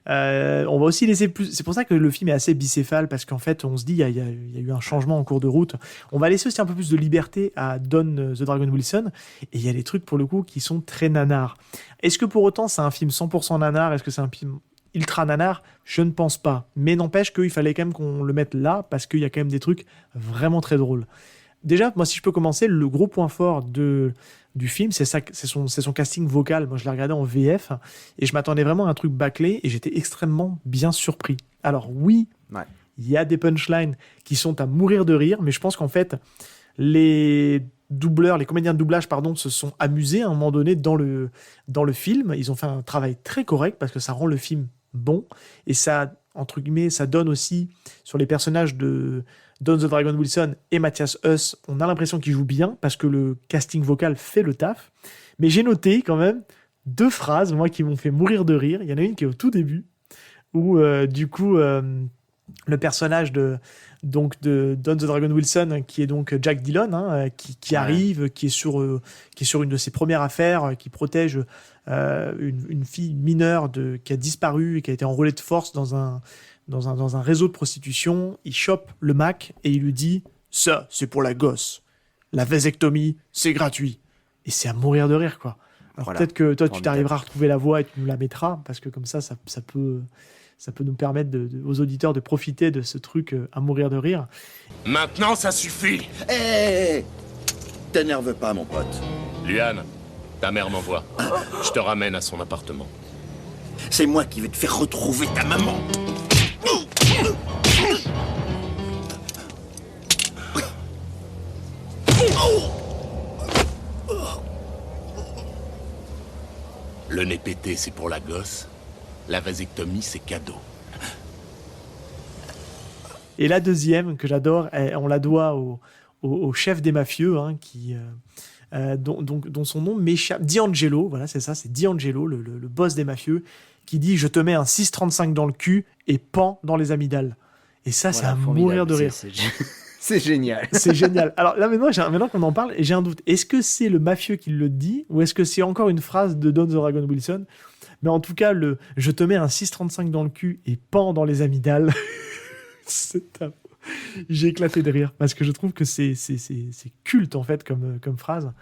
[SPEAKER 5] On va aussi laisser plus... C'est pour ça que le film est assez bicéphale, parce qu'en fait, on se dit, il y a eu un changement en cours de route. On va laisser aussi un peu plus de liberté à Don The Dragon Wilson, et il y a des trucs, pour le coup, qui sont très nanars. Est-ce que pour autant, c'est un film 100% nanar ? Est-ce que c'est un film ultra nanar ? Je ne pense pas. Mais n'empêche qu'il fallait quand même qu'on le mette là, parce qu'il y a quand même des trucs vraiment très drôles. Déjà, moi, si je peux commencer, le gros point fort du film, c'est son casting vocal. Moi, je l'ai regardé en VF et je m'attendais vraiment à un truc bâclé et j'étais extrêmement bien surpris. Alors oui, il y a des punchlines qui sont à mourir de rire, mais je pense qu'en fait, les comédiens de doublage, se sont amusés à un moment donné dans le film. Ils ont fait un travail très correct parce que ça rend le film bon et ça, entre guillemets, ça donne aussi sur les personnages de Don The Dragon Wilson et Matthias Huss, on a l'impression qu'ils jouent bien parce que le casting vocal fait le taf. Mais j'ai noté quand même 2 phrases, moi, qui m'ont fait mourir de rire. Il y en a une qui est au tout début, où du coup, le personnage de Don The Dragon Wilson, qui est donc Jack Dillon, qui arrive, qui est sur une de ses premières affaires, qui protège une fille mineure qui a disparu et qui a été enrôlée de force dans un réseau de prostitution. Il chope le Mac et il lui dit « Ça, c'est pour la gosse. La vasectomie, c'est gratuit. » Et c'est à mourir de rire, quoi. Alors peut-être que toi, tu t'arriveras à retrouver la voix et tu nous la mettras, parce que comme ça peut nous permettre aux auditeurs de profiter de ce truc à mourir de rire.
[SPEAKER 2] Maintenant, ça suffit.
[SPEAKER 8] Hé, t'énerve pas, mon pote.
[SPEAKER 2] Luan, ta mère m'envoie. Je te ramène à son appartement.
[SPEAKER 8] C'est moi qui vais te faire retrouver ta maman.
[SPEAKER 2] Le nez pété, c'est pour la gosse. La vasectomie, c'est cadeau.
[SPEAKER 5] Et la deuxième, que j'adore, on la doit au chef des mafieux, dont son nom m'échappe. D'Angelo, voilà, c'est ça, c'est D'Angelo, le boss des mafieux, qui dit « Je te mets un 6,35 dans le cul et pan dans les amygdales ». Et ça, c'est
[SPEAKER 4] Voilà,
[SPEAKER 5] à
[SPEAKER 4] formidable.
[SPEAKER 5] mourir de rire.
[SPEAKER 4] C'est génial.
[SPEAKER 5] C'est génial. Alors là, maintenant qu'on en parle, j'ai un doute. Est-ce que c'est le mafieux qui le dit ou est-ce que c'est encore une phrase de Don the Dragon Wilson? Mais en tout cas, je te mets un 6,35 dans le cul et pan dans les amygdales. J'ai éclaté de rire parce que je trouve que c'est culte en fait comme phrase.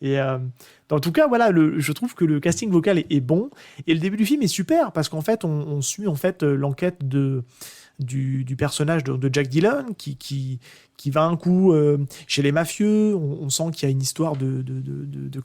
[SPEAKER 5] Et en tout cas, voilà, je trouve que le casting vocal est bon et le début du film est super parce qu'en fait, on suit en fait l'enquête du personnage de Jack Dillon qui va un coup chez les mafieux. On sent qu'il y a une histoire de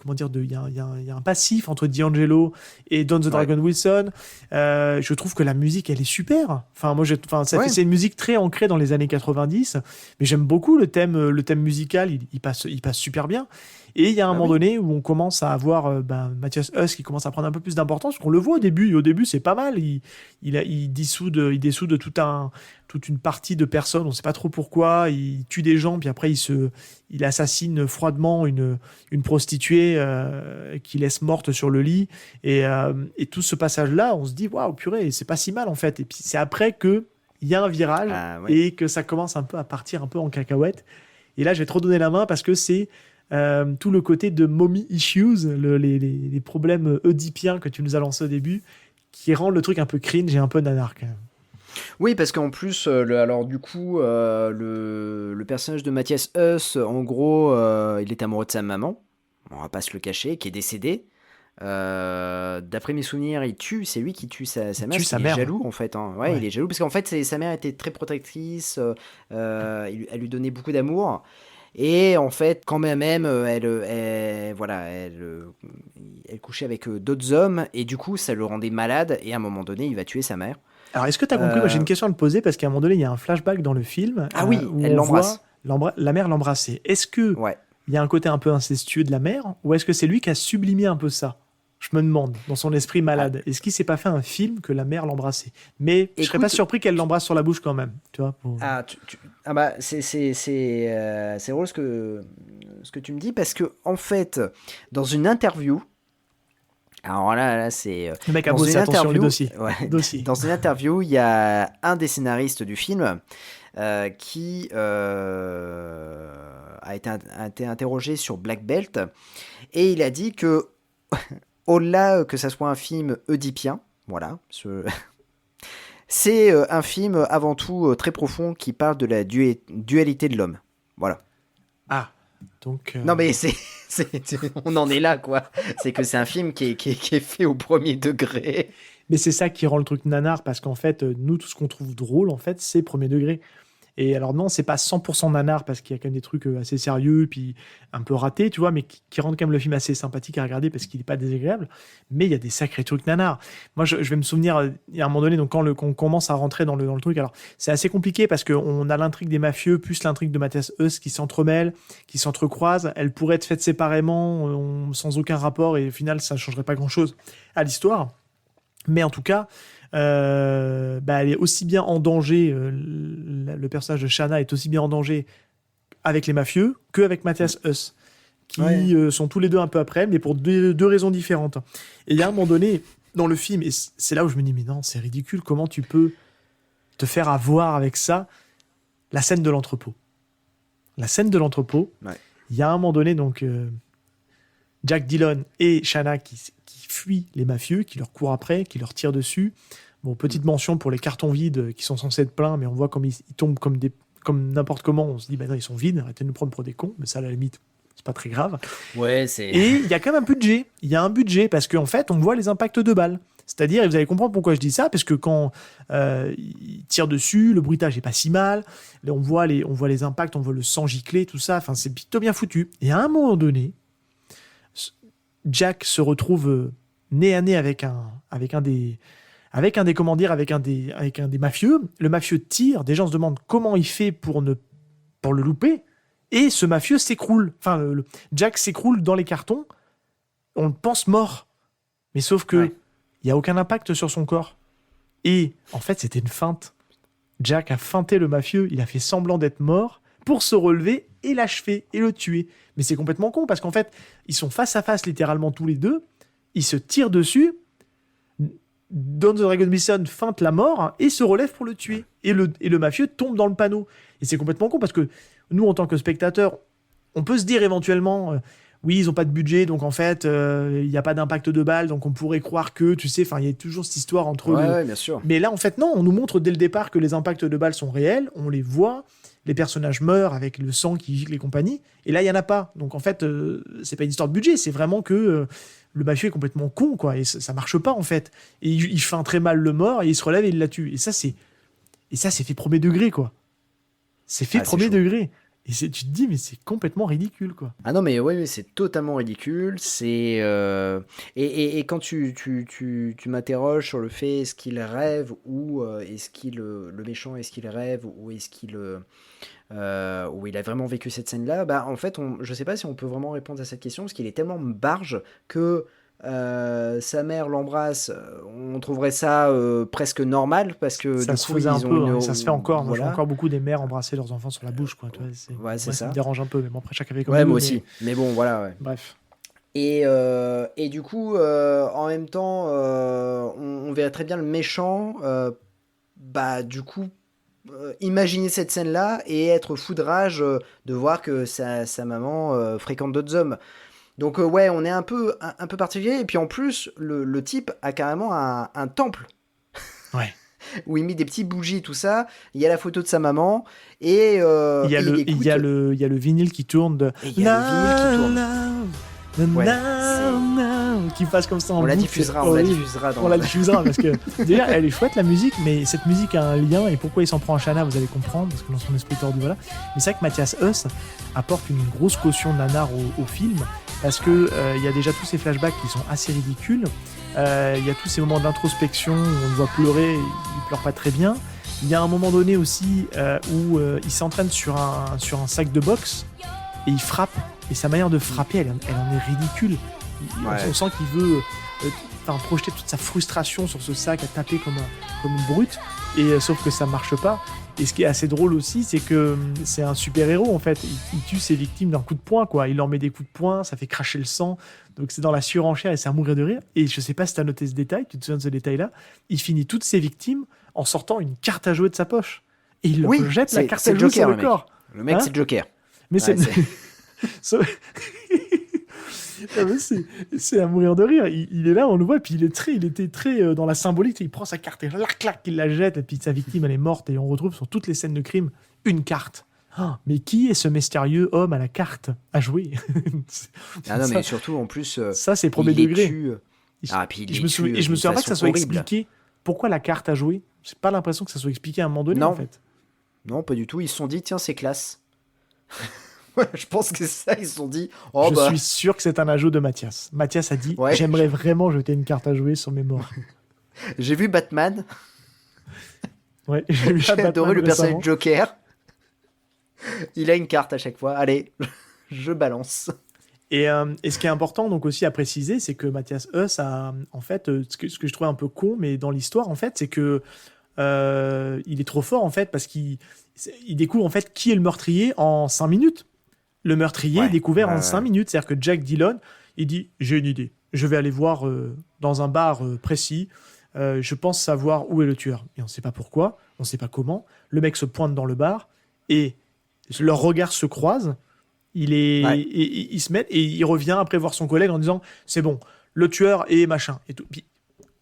[SPEAKER 5] comment dire, il y a un passif entre D'Angelo et Don the Dragon Wilson. Je trouve que la musique elle est super. Enfin moi c'est une musique très ancrée dans les années 90, mais j'aime beaucoup le thème musical. Il passe super bien. Et il y a un moment donné où on commence à avoir Matthias Huss qui commence à prendre un peu plus d'importance. On le voit au début. Et au début, c'est pas mal. Il dissout toute une partie de personnes. On sait pas trop pourquoi. Il tue des gens, puis après il assassine froidement une prostituée qu'il laisse morte sur le lit. Et tout ce passage-là, on se dit waouh, purée, c'est pas si mal en fait. Et puis c'est après que il y a un virage et que ça commence un peu à partir un peu en cacahuète. Et là, je vais te redonner la main parce que c'est tout le côté de mommy issues, les problèmes oedipiens que tu nous as lancés au début, qui rendent le truc un peu cringe et un peu nanar quand même.
[SPEAKER 4] Oui, parce qu'en plus, le personnage de Matthias Huss, en gros, il est amoureux de sa maman, on va pas se le cacher, qui est décédée. D'après mes souvenirs, c'est lui qui tue sa mère. Il est jaloux en fait. Hein. Ouais, il est jaloux parce qu'en fait, sa mère était très protectrice, elle lui donnait beaucoup d'amour. Et en fait, quand même, elle couchait avec d'autres hommes et du coup, ça le rendait malade. Et à un moment donné, il va tuer sa mère.
[SPEAKER 5] Alors, est-ce que tu as compris? Moi, j'ai une question à te poser parce qu'à un moment donné, il y a un flashback dans le film.
[SPEAKER 4] Où elle l'embrasse.
[SPEAKER 5] La mère l'embrasser. Est-ce que il y a un côté un peu incestueux de la mère ou est-ce que c'est lui qui a sublimé un peu ça? Je me demande, dans son esprit malade, est-ce qu'il s'est pas fait un film que la mère l'embrassait? Mais je serais pas surpris qu'elle l'embrasse sur la bouche quand même, tu vois.
[SPEAKER 4] C'est drôle ce que tu me dis parce que en fait, dans une interview, alors là c'est
[SPEAKER 5] le mec a bossé, attention le dossier.
[SPEAKER 4] Dans une interview, il y a un des scénaristes du film qui a été interrogé sur Black Belt et il a dit que au-delà que ça soit un film oedipien, voilà, c'est un film avant tout très profond qui parle de la dualité de l'homme. Voilà.
[SPEAKER 5] Ah, donc.
[SPEAKER 4] Non mais on en est là quoi. C'est que c'est un film qui est fait au premier degré.
[SPEAKER 5] Mais c'est ça qui rend le truc nanar parce qu'en fait, nous tout ce qu'on trouve drôle en fait, c'est premier degré. Et alors non, c'est pas 100% nanar parce qu'il y a quand même des trucs assez sérieux puis un peu ratés, tu vois, mais qui rendent quand même le film assez sympathique à regarder parce qu'il est pas désagréable. Mais il y a des sacrés trucs nanars. Moi, je vais me souvenir, il y a un moment donné, donc quand on commence à rentrer dans le truc, alors c'est assez compliqué parce qu'on a l'intrigue des mafieux plus l'intrigue de Matthias Huss qui s'entremêlent, qui s'entrecroisent. Elles pourraient être faites séparément, sans aucun rapport, et au final, ça ne changerait pas grand-chose à l'histoire. Mais en tout cas, elle est aussi bien en danger, le personnage de Shanna est aussi bien en danger avec les mafieux qu'avec Matthias Huss, qui sont tous les deux un peu après elle, mais pour deux raisons différentes. Et il y a un moment donné dans le film, et c'est là où je me dis, mais non, c'est ridicule, comment tu peux te faire avoir avec ça? La scène de l'entrepôt. La scène de l'entrepôt, il y a un moment donné, donc Jack Dillon et Shanna qui fuient les mafieux, qui leur courent après, qui leur tirent dessus. Bon, petite mention pour les cartons vides qui sont censés être pleins, mais on voit comme ils tombent comme n'importe comment. On se dit, non, ils sont vides, arrêtez de nous prendre pour des cons, mais ça, à la limite, c'est pas très grave. Et il y a quand même un budget. Il y a un budget parce qu'en fait, on voit les impacts de balles. C'est-à-dire, et vous allez comprendre pourquoi je dis ça, parce que quand ils tirent dessus, le bruitage est pas si mal. Là, on voit les impacts, on voit le sang gicler, tout ça. Enfin, c'est plutôt bien foutu. Et à un moment donné, Jack se retrouve nez à nez avec un des mafieux. Le mafieux tire. Des gens se demandent comment il fait pour le louper. Et ce mafieux s'écroule. Enfin, Jack s'écroule dans les cartons. On le pense mort. Mais sauf que il n'y a aucun impact sur son corps. Et en fait, c'était une feinte. Jack a feinté le mafieux. Il a fait semblant d'être mort pour se relever et l'achever et le tuer. Mais c'est complètement con parce qu'en fait, ils sont face à face littéralement tous les deux. Ils se tirent dessus. Don the Dragon Wilson feinte la mort hein, et se relève pour le tuer. Et le mafieux tombe dans le panneau. Et c'est complètement con parce que nous, en tant que spectateurs, on peut se dire éventuellement, oui, ils n'ont pas de budget, donc en fait, il n'y a pas d'impact de balle, donc on pourrait croire que, tu sais, il y a toujours cette histoire entre
[SPEAKER 4] Ouais, bien sûr.
[SPEAKER 5] Mais là, en fait, non, on nous montre dès le départ que les impacts de balles sont réels, on les voit, les personnages meurent avec le sang qui gicle et compagnie, et là, il n'y en a pas. Donc en fait, c'est pas une histoire de budget, c'est vraiment que le mafieux est complètement con, quoi, et ça marche pas, en fait. Et il feint très mal le mort, et il se relève et il la tue. Et ça, c'est fait premier degré, quoi. C'est fait premier
[SPEAKER 4] chaud.
[SPEAKER 5] degré. Et tu te dis, mais c'est complètement ridicule, quoi.
[SPEAKER 4] Ah non, mais oui, c'est totalement ridicule. C'est et quand tu m'interroges sur le fait est-ce qu'il rêve ou est-ce qu'il le méchant est-ce qu'il rêve ou est-ce qu'il où il a vraiment vécu cette scène-là, bah en fait, je sais pas si on peut vraiment répondre à cette question parce qu'il est tellement barge que sa mère l'embrasse, on trouverait ça presque normal parce que
[SPEAKER 5] Ça
[SPEAKER 4] du
[SPEAKER 5] se
[SPEAKER 4] coup
[SPEAKER 5] faisait
[SPEAKER 4] ils
[SPEAKER 5] un
[SPEAKER 4] ont
[SPEAKER 5] peu,
[SPEAKER 4] une
[SPEAKER 5] hein, ça se fait encore. Moi, je vois
[SPEAKER 4] voilà.
[SPEAKER 5] encore beaucoup des mères embrasser leurs enfants sur la bouche, quoi. Tu vois,
[SPEAKER 4] c'est
[SPEAKER 5] moi, ça
[SPEAKER 4] ça.
[SPEAKER 5] me dérange un peu, mais bon, après, chacun fait comme
[SPEAKER 4] Ouais,
[SPEAKER 5] il veut,
[SPEAKER 4] moi
[SPEAKER 5] mais
[SPEAKER 4] aussi. Mais bon, voilà. Ouais.
[SPEAKER 5] bref.
[SPEAKER 4] Et du coup, en même temps, on verrait très bien le méchant, bah du coup, imaginer cette scène-là et être fou de rage de voir que sa maman fréquente d'autres hommes. Donc ouais, on est un peu particulier. Et puis en plus, le type a carrément un temple.
[SPEAKER 5] Ouais.
[SPEAKER 4] Où il met des petites bougies, tout ça. Il y a la photo de sa maman et
[SPEAKER 5] Il y a le vinyle qui tourne de.
[SPEAKER 4] Et il y a le vinyle qui tourne. Ouais,
[SPEAKER 5] qui passe comme ça en
[SPEAKER 4] on la
[SPEAKER 5] boucle,
[SPEAKER 4] diffusera,
[SPEAKER 5] c'est
[SPEAKER 4] on la
[SPEAKER 5] horrible.
[SPEAKER 4] diffusera.
[SPEAKER 5] On la diffusera parce que déjà elle est chouette la musique, mais cette musique a un lien et pourquoi il s'en prend à Shanna vous allez comprendre parce que dans son esprit tordu voilà. Mais c'est vrai que Mathias Huss apporte une grosse caution nanar au film parce que il y a déjà tous ces flashbacks qui sont assez ridicules. Il y a tous ces moments d'introspection où on le voit pleurer, il pleure pas très bien. Il y a un moment donné aussi où il s'entraîne sur un sac de boxe et il frappe. Et sa manière de frapper, elle en est ridicule. On sent qu'il veut projeter toute sa frustration sur ce sac à taper comme une brute. Et sauf que ça marche pas. Et ce qui est assez drôle aussi, c'est que c'est un super-héros en fait. Il tue ses victimes d'un coup de poing, quoi. Il leur met des coups de poing, ça fait cracher le sang. Donc c'est dans la surenchère et c'est à mourir de rire. Et je sais pas si tu as noté ce détail, tu te souviens de ce détail-là. Il finit toutes ses victimes en sortant une carte à jouer de sa poche. Et il leur jette la carte à jouer sur le corps.
[SPEAKER 4] Le mec, c'est le Joker.
[SPEAKER 5] Mais
[SPEAKER 4] Ouais,
[SPEAKER 5] c'est à mourir de rire. Il est là, on le voit, puis il était très dans la symbolique. Il prend sa carte et clac, il la jette, et puis sa victime elle est morte et on retrouve sur toutes les scènes de crime une carte. Oh, mais qui est ce mystérieux homme à la carte à jouer?
[SPEAKER 4] Ah non, mais surtout en plus,
[SPEAKER 5] ça c'est premier degré.
[SPEAKER 4] Puis
[SPEAKER 5] je me souviens pas que ça soit expliqué. Pourquoi la carte à jouer? J'ai pas l'impression que ça soit expliqué à un moment donné en fait.
[SPEAKER 4] Non, pas du tout. Ils se sont dit tiens c'est classe. Je pense que ça, ils se sont dit.
[SPEAKER 5] Je suis sûr que c'est un ajout de Mathias. Mathias a dit j'aimerais vraiment jeter une carte à jouer sur mes morts.
[SPEAKER 4] J'ai vu Batman.
[SPEAKER 5] Ouais,
[SPEAKER 4] j'ai adoré le personnage de Joker. Il a une carte à chaque fois. Allez, je balance.
[SPEAKER 5] Et ce qui est important donc aussi à préciser, c'est que Mathias Huss a en fait ce que je trouvais un peu con, mais dans l'histoire en fait, c'est que il est trop fort en fait parce qu'il découvre en fait qui est le meurtrier en 5 minutes. Le meurtrier est découvert en 5 minutes. C'est-à-dire que Jack Dillon, il dit j'ai une idée. Je vais aller voir dans un bar précis. Je pense savoir où est le tueur. Et on ne sait pas pourquoi, on ne sait pas comment. Le mec se pointe dans le bar et leurs regards se croisent. Il se met et il revient après voir son collègue en disant c'est bon, le tueur est machin. Et tout. Puis,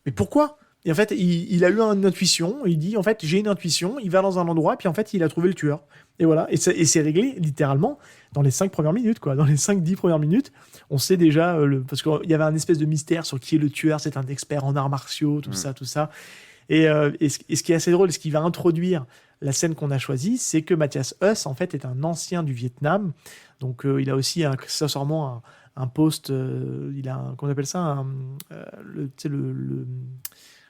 [SPEAKER 5] mais pourquoi? Et en fait, il a eu une intuition. Il dit en fait j'ai une intuition. Il va dans un endroit puis en fait il a trouvé le tueur. Et voilà. Et c'est réglé littéralement dans les 5 premières minutes, quoi. Dans les 5-10 premières minutes, on sait déjà parce qu'il y avait un espèce de mystère sur qui est le tueur. C'est un expert en arts martiaux, tout ça. Et ce qui est assez drôle, ce qui va introduire la scène qu'on a choisie, c'est que Mathias Huss en fait est un ancien du Vietnam. Donc il a aussi accessoirement un poste. Il a qu'on appelle ça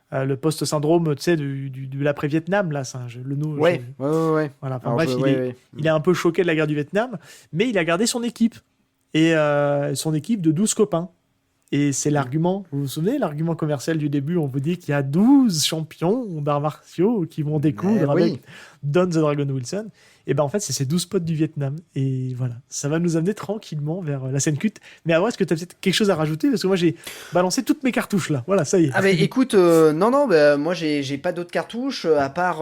[SPEAKER 5] le post-syndrome, tu sais, de l'après-Vietnam, là, c'est le nom.
[SPEAKER 4] Ouais.
[SPEAKER 5] Voilà. Enfin, bref, il est un peu choqué de la guerre du Vietnam, mais il a gardé son équipe. Et son équipe de 12 copains. Et c'est l'argument, vous vous souvenez, l'argument commercial du début, on vous dit qu'il y a 12 champions d'arts martiaux qui vont découdre avec Don the Dragon Wilson. Et ben en fait, c'est ces 12 potes du Vietnam. Et voilà, ça va nous amener tranquillement vers la scène culte. Mais avant, est-ce que tu as peut-être quelque chose à rajouter? Parce que moi, j'ai balancé toutes mes cartouches là. Voilà, ça y est.
[SPEAKER 4] Ah bah écoute, non, moi j'ai pas d'autres cartouches à part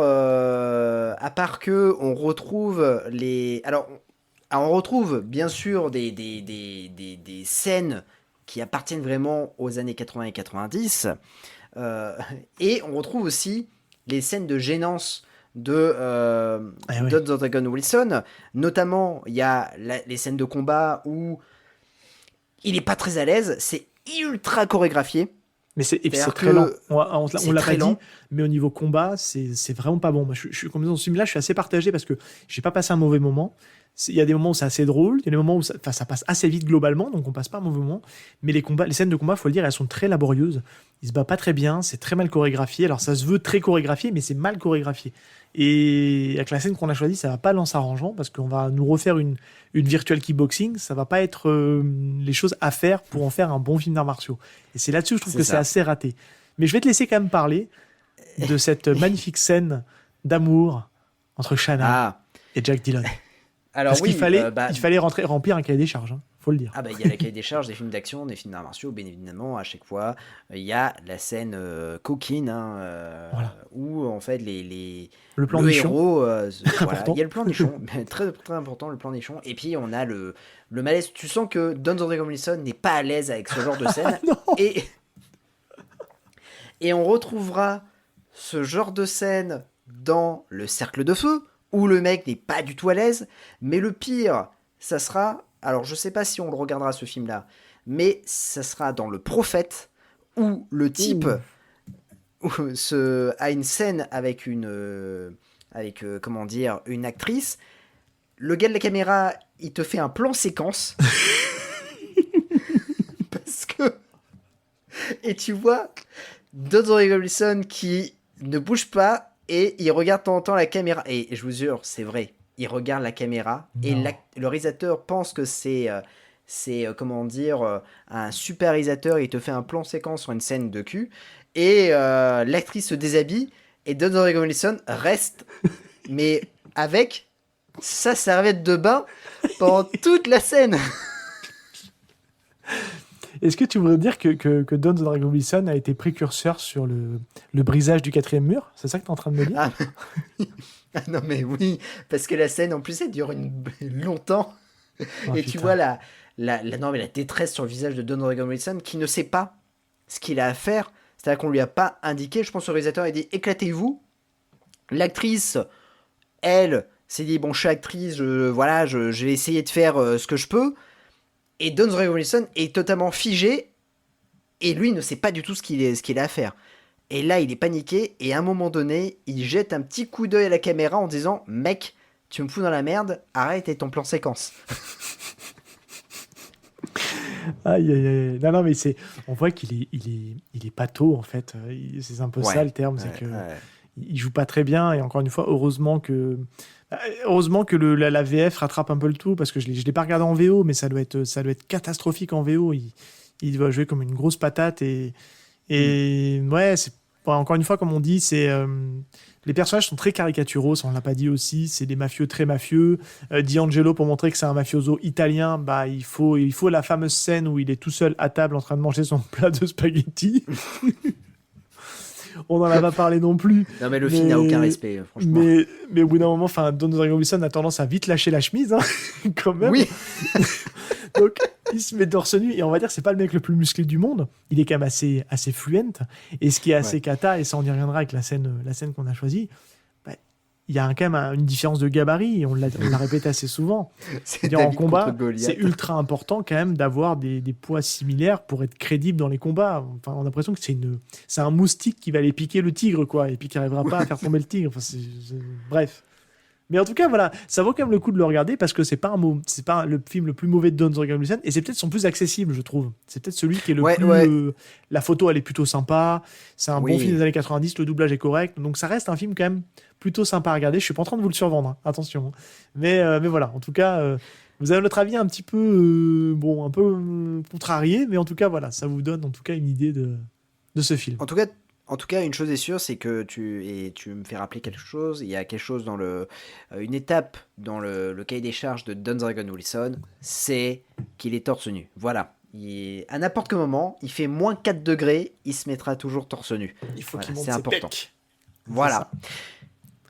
[SPEAKER 4] que on retrouve les. Alors, on retrouve bien sûr des scènes qui appartiennent vraiment aux années 80 et 90, et on retrouve aussi les scènes de gênance de Don the Dragon Wilson. Notamment, il y a les scènes de combat où il est pas très à l'aise, c'est ultra chorégraphié.
[SPEAKER 5] Mais c'est très lent. On l'a pas dit, mais au niveau combat, c'est vraiment pas bon. Moi, je suis comme dans ce film-là, je suis assez partagé parce que j'ai pas passé un mauvais moment. Il y a des moments où c'est assez drôle, il y a des moments où ça passe assez vite globalement, donc on passe pas un mauvais moment. Mais les scènes de combat, faut le dire, elles sont très laborieuses. Il se bat pas très bien, c'est très mal chorégraphié. Alors ça se veut très chorégraphié, mais c'est mal chorégraphié. Et avec la scène qu'on a choisie, ça va pas en s'arrangeant parce qu'on va nous refaire une virtual kickboxing. Ça va pas être les choses à faire pour en faire un bon film d'arts martiaux. Et c'est là-dessus, je trouve que c'est assez raté. Mais je vais te laisser quand même parler de cette magnifique scène d'amour entre Shanna et Jack Dillon.
[SPEAKER 4] Alors
[SPEAKER 5] parce qu'il fallait remplir un cahier des charges, faut le dire.
[SPEAKER 4] Ah bah il y a le cahier des charges des films d'action, des films d'arts martiaux, bien évidemment, à chaque fois. Il y a la scène coquine, où en fait
[SPEAKER 5] le plan nichon.
[SPEAKER 4] Héros, voilà, il y a le plan nichon, très, très important, le plan nichon. Et puis on a le malaise. Tu sens que Don the Dragon Wilson n'est pas à l'aise avec ce genre de scène. Et on retrouvera ce genre de scène dans Le Cercle de Feu, où le mec n'est pas du tout à l'aise, mais le pire, ça sera, alors je sais pas si on le regardera ce film-là, mais ça sera dans Le Prophète, où le type a une scène avec une actrice, le gars de la caméra, il te fait un plan séquence, parce que, et tu vois Don the Dragon Wilson qui ne bouge pas, et il regarde de temps en temps la caméra. Et je vous jure, c'est vrai. Il regarde la caméra. Non. Et le réalisateur pense que c'est un super réalisateur. Il te fait un plan séquence sur une scène de cul. Et l'actrice se déshabille. Et Don the Dragon Wilson reste, mais avec sa serviette de bain pendant toute la scène.
[SPEAKER 5] Est-ce que tu voudrais dire que Don the Dragon Wilson a été précurseur sur le brisage du 4e mur? C'est ça que tu es en train de me dire?
[SPEAKER 4] Non mais oui, parce que la scène en plus elle dure longtemps. Et tu vois la détresse sur le visage de Don the Dragon Wilson qui ne sait pas ce qu'il a à faire. C'est-à-dire qu'on lui a pas indiqué. Je pense que le réalisateur a dit éclatez-vous. L'actrice, elle, s'est dit bon, je suis actrice, je vais essayer de faire ce que je peux. Et Don the Dragon Wilson est totalement figé et lui ne sait pas du tout ce qu'il a à faire. Et là, il est paniqué et à un moment donné, il jette un petit coup d'œil à la caméra en disant « Mec, tu me fous dans la merde, arrête avec ton plan séquence. »
[SPEAKER 5] Aïe, aïe, aïe. Non, mais on voit qu'il est pâteau en fait. C'est un peu ça le terme, c'est que il joue pas très bien et encore une fois, heureusement que la VF rattrape un peu le tout parce que je l'ai pas regardé en VO, mais ça doit être catastrophique en VO. Il doit jouer comme une grosse patate et c'est encore une fois comme on dit, c'est les personnages sont très caricaturaux, ça on l'a pas dit aussi, c'est des mafieux très mafieux. D'Angelo, pour montrer que c'est un mafioso italien, il faut la fameuse scène où il est tout seul à table en train de manger son plat de spaghettis. On n'en a pas parlé non plus.
[SPEAKER 4] Non, mais le film n'a aucun respect, franchement.
[SPEAKER 5] Mais au bout d'un moment, Don the Dragon Wilson a tendance à vite lâcher la chemise, quand même.
[SPEAKER 4] Oui.
[SPEAKER 5] Donc, il se met torse nu, et on va dire que c'est pas le mec le plus musclé du monde. Il est quand même assez fluent. Et ce qui est assez cata, et ça on y reviendra avec la scène qu'on a choisie, il y a quand même une différence de gabarit, et on l'a répété assez souvent. En combat, c'est ultra important quand même d'avoir des poids similaires pour être crédible dans les combats. Enfin, on a l'impression que c'est un moustique qui va aller piquer le tigre, quoi, et puis qui n'arrivera pas à faire tomber le tigre. Enfin, bref. Mais en tout cas, voilà, ça vaut quand même le coup de le regarder parce que c'est pas le film le plus mauvais de Don the Dragon Wilson et c'est peut-être son plus accessible, je trouve. C'est peut-être celui qui est le plus. La photo, elle est plutôt sympa. C'est un bon film des années 90. Le doublage est correct. Donc ça reste un film quand même plutôt sympa à regarder. Je suis pas en train de vous le survendre, attention. Mais voilà, en tout cas, Vous avez notre avis un petit peu, un peu contrarié, mais en tout cas, voilà, ça vous donne en tout cas une idée de ce film.
[SPEAKER 4] En tout cas, une chose est sûre, c'est que tu me fais rappeler quelque chose. Il y a quelque chose dans une étape dans le cahier des charges de Don Dragon Wilson, c'est qu'il est torse nu. Voilà. À n'importe quel moment, il fait moins 4 degrés, il se mettra toujours torse nu.
[SPEAKER 5] Il faut qu'il
[SPEAKER 4] Voilà,
[SPEAKER 5] monte
[SPEAKER 4] c'est
[SPEAKER 5] ses
[SPEAKER 4] important.
[SPEAKER 5] pecs.
[SPEAKER 4] Voilà.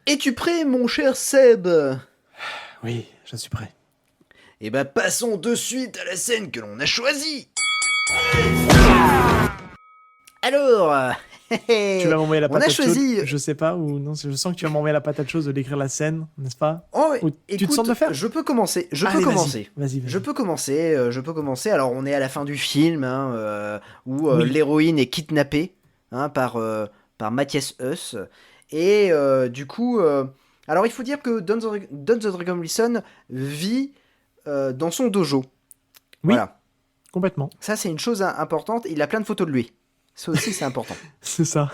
[SPEAKER 4] Es-tu prêt, mon cher Seb ?
[SPEAKER 5] Oui, je suis prêt.
[SPEAKER 4] Eh ben, passons de suite à la scène que l'on a choisie. Alors,
[SPEAKER 5] Tu vas m'envoyer la
[SPEAKER 4] on a
[SPEAKER 5] patate
[SPEAKER 4] choisi.
[SPEAKER 5] chaude, je sais pas, ou non, je sens que tu vas m'envoyer la patate chaude de décrire la scène, n'est-ce pas?
[SPEAKER 4] Oh,
[SPEAKER 5] Ou tu te
[SPEAKER 4] écoute,
[SPEAKER 5] sens de le faire?
[SPEAKER 4] Je peux commencer.
[SPEAKER 5] Allez, Vas-y.
[SPEAKER 4] Je peux commencer. Alors, on est à la fin du film, où
[SPEAKER 5] Oui.
[SPEAKER 4] l'héroïne est kidnappée par Matthias Huss. Et du coup, alors il faut dire que Don the Dragon Wilson vit dans son dojo.
[SPEAKER 5] Oui.
[SPEAKER 4] Voilà.
[SPEAKER 5] Complètement.
[SPEAKER 4] Ça, c'est une chose importante. Il a plein de photos de lui. Ça aussi, c'est important.
[SPEAKER 5] C'est ça.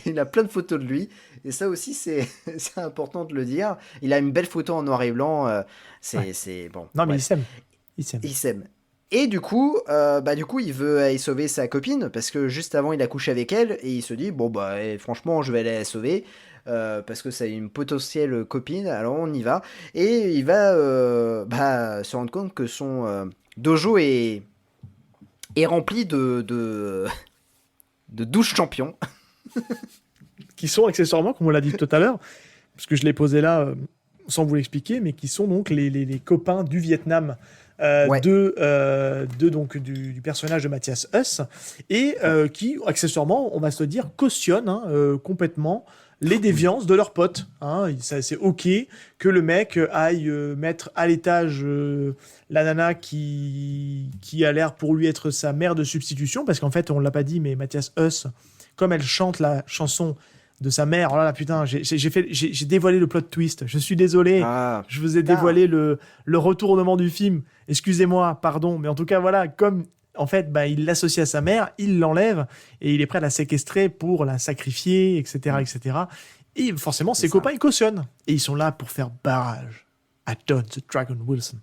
[SPEAKER 4] Il a plein de photos de lui. Et ça aussi, c'est important de le dire. Il a une belle photo en noir et blanc. C'est bon.
[SPEAKER 5] Non, mais
[SPEAKER 4] ouais.
[SPEAKER 5] il s'aime.
[SPEAKER 4] Il s'aime. Et du coup, il veut aller sauver sa copine parce que juste avant, il a couché avec elle et il se dit franchement, je vais aller la sauver parce que c'est une potentielle copine. Alors on y va et il va se rendre compte que son dojo est rempli de 12 champions.
[SPEAKER 5] Qui sont accessoirement, comme on l'a dit tout à l'heure, parce que je l'ai posé là sans vous l'expliquer, mais qui sont donc les copains du Vietnam.
[SPEAKER 4] Ouais.
[SPEAKER 5] Du personnage de Matthias Huss et qui accessoirement on va se dire cautionnent complètement les déviances de leurs potes c'est ok que le mec aille mettre à l'étage la nana qui a l'air pour lui être sa mère de substitution, parce qu'en fait on l'a pas dit, mais Matthias Huss, comme elle chante la chanson de sa mère, oh là là, putain, j'ai dévoilé le plot twist, je suis désolé, je vous ai dévoilé le retournement du film, excusez-moi, pardon, mais en tout cas voilà, comme en fait il l'associe à sa mère, il l'enlève et il est prêt à la séquestrer pour la sacrifier, etc. Et forcément ses copains ils cautionnent et ils sont là pour faire barrage à Don the Dragon Wilson.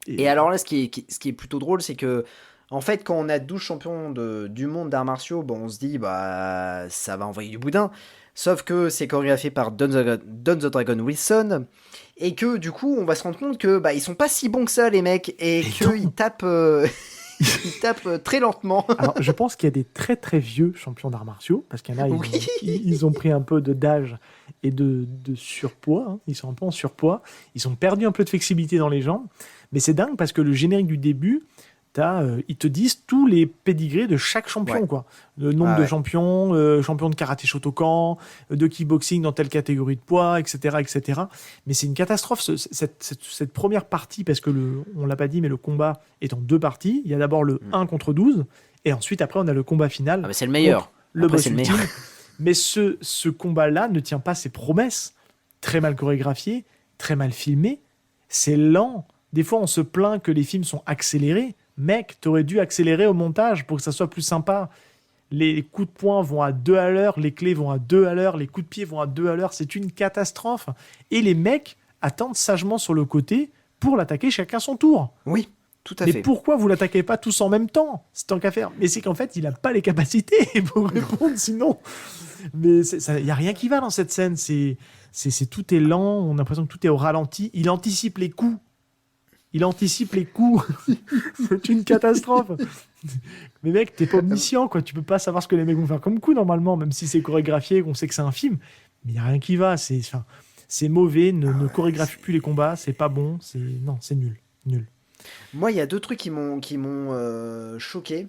[SPEAKER 4] Et alors là, ce qui est plutôt drôle, c'est que en fait, quand on a 12 champions du monde d'arts martiaux, on se dit, ça va envoyer du boudin. Sauf que c'est chorégraphié par Don the Dragon Wilson. Et que, du coup, on va se rendre compte que ils sont pas si bons que ça, les mecs. Et qu'ils tapent, ils tapent très lentement.
[SPEAKER 5] Alors, je pense qu'il y a des très très vieux champions d'arts martiaux. Parce qu'il y en a, ils ont pris un peu d'âge et de surpoids. Ils sont un peu en surpoids. Ils ont perdu un peu de flexibilité dans les jambes. Mais c'est dingue parce que le générique du début... ils te disent tous les pédigrés de chaque champion, quoi. Le nombre de champions, champion de karaté Shotokan, de kickboxing dans telle catégorie de poids, etc., etc. Mais c'est une catastrophe, cette première partie, parce que on l'a pas dit, mais le combat est en 2 parties. Il y a d'abord le 1 contre 12, et ensuite, après, on a le combat final.
[SPEAKER 4] C'est le meilleur.
[SPEAKER 5] Le
[SPEAKER 4] Après,
[SPEAKER 5] boss
[SPEAKER 4] c'est le
[SPEAKER 5] ultime.
[SPEAKER 4] meilleur.
[SPEAKER 5] Mais ce combat-là ne tient pas ses promesses. Très mal chorégraphié, très mal filmé. C'est lent. Des fois, on se plaint que les films sont accélérés. Mec, t'aurais dû accélérer au montage pour que ça soit plus sympa. Les coups de poing vont à 2 à l'heure, les clés vont à 2 à l'heure, les coups de pied vont à 2 à l'heure. C'est une catastrophe. Et les mecs attendent sagement sur le côté pour l'attaquer chacun son tour.
[SPEAKER 4] Oui, tout à
[SPEAKER 5] mais
[SPEAKER 4] fait.
[SPEAKER 5] Pourquoi vous l'attaquez pas tous en même temps? C'est tant qu'à faire. Mais c'est qu'en fait, il a pas les capacités pour répondre sinon. Mais il y a rien qui va dans cette scène. Tout est lent. On a l'impression que tout est au ralenti. Il anticipe les coups. C'est une catastrophe. Mais mec, t'es pas omniscient, quoi. Tu peux pas savoir ce que les mecs vont faire comme coup, normalement, même si c'est chorégraphié, qu'on sait que c'est un film. Mais il y a rien qui va. C'est mauvais. Ne chorégraphie plus les combats. C'est pas bon. C'est nul.
[SPEAKER 4] Moi, il y a 2 trucs qui m'ont choqué.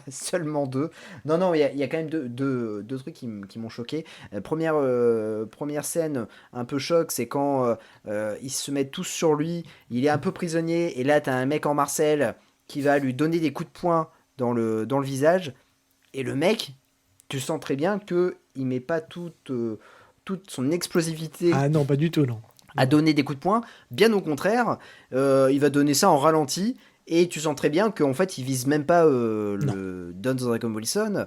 [SPEAKER 4] Seulement 2. Non, il y a quand même deux trucs qui m'ont choqué. Première scène un peu choc, c'est quand ils se mettent tous sur lui, il est un peu prisonnier, et là t'as un mec en marcel qui va lui donner des coups de poing dans le visage, et le mec, tu sens très bien qu'il met pas toute son explosivité.
[SPEAKER 5] Ah non, pas du tout, non.
[SPEAKER 4] À donner des coups de poing, bien au contraire, il va donner ça en ralenti. Et tu sens très bien qu'en fait, il vise même pas le Don the Dragon Wilson.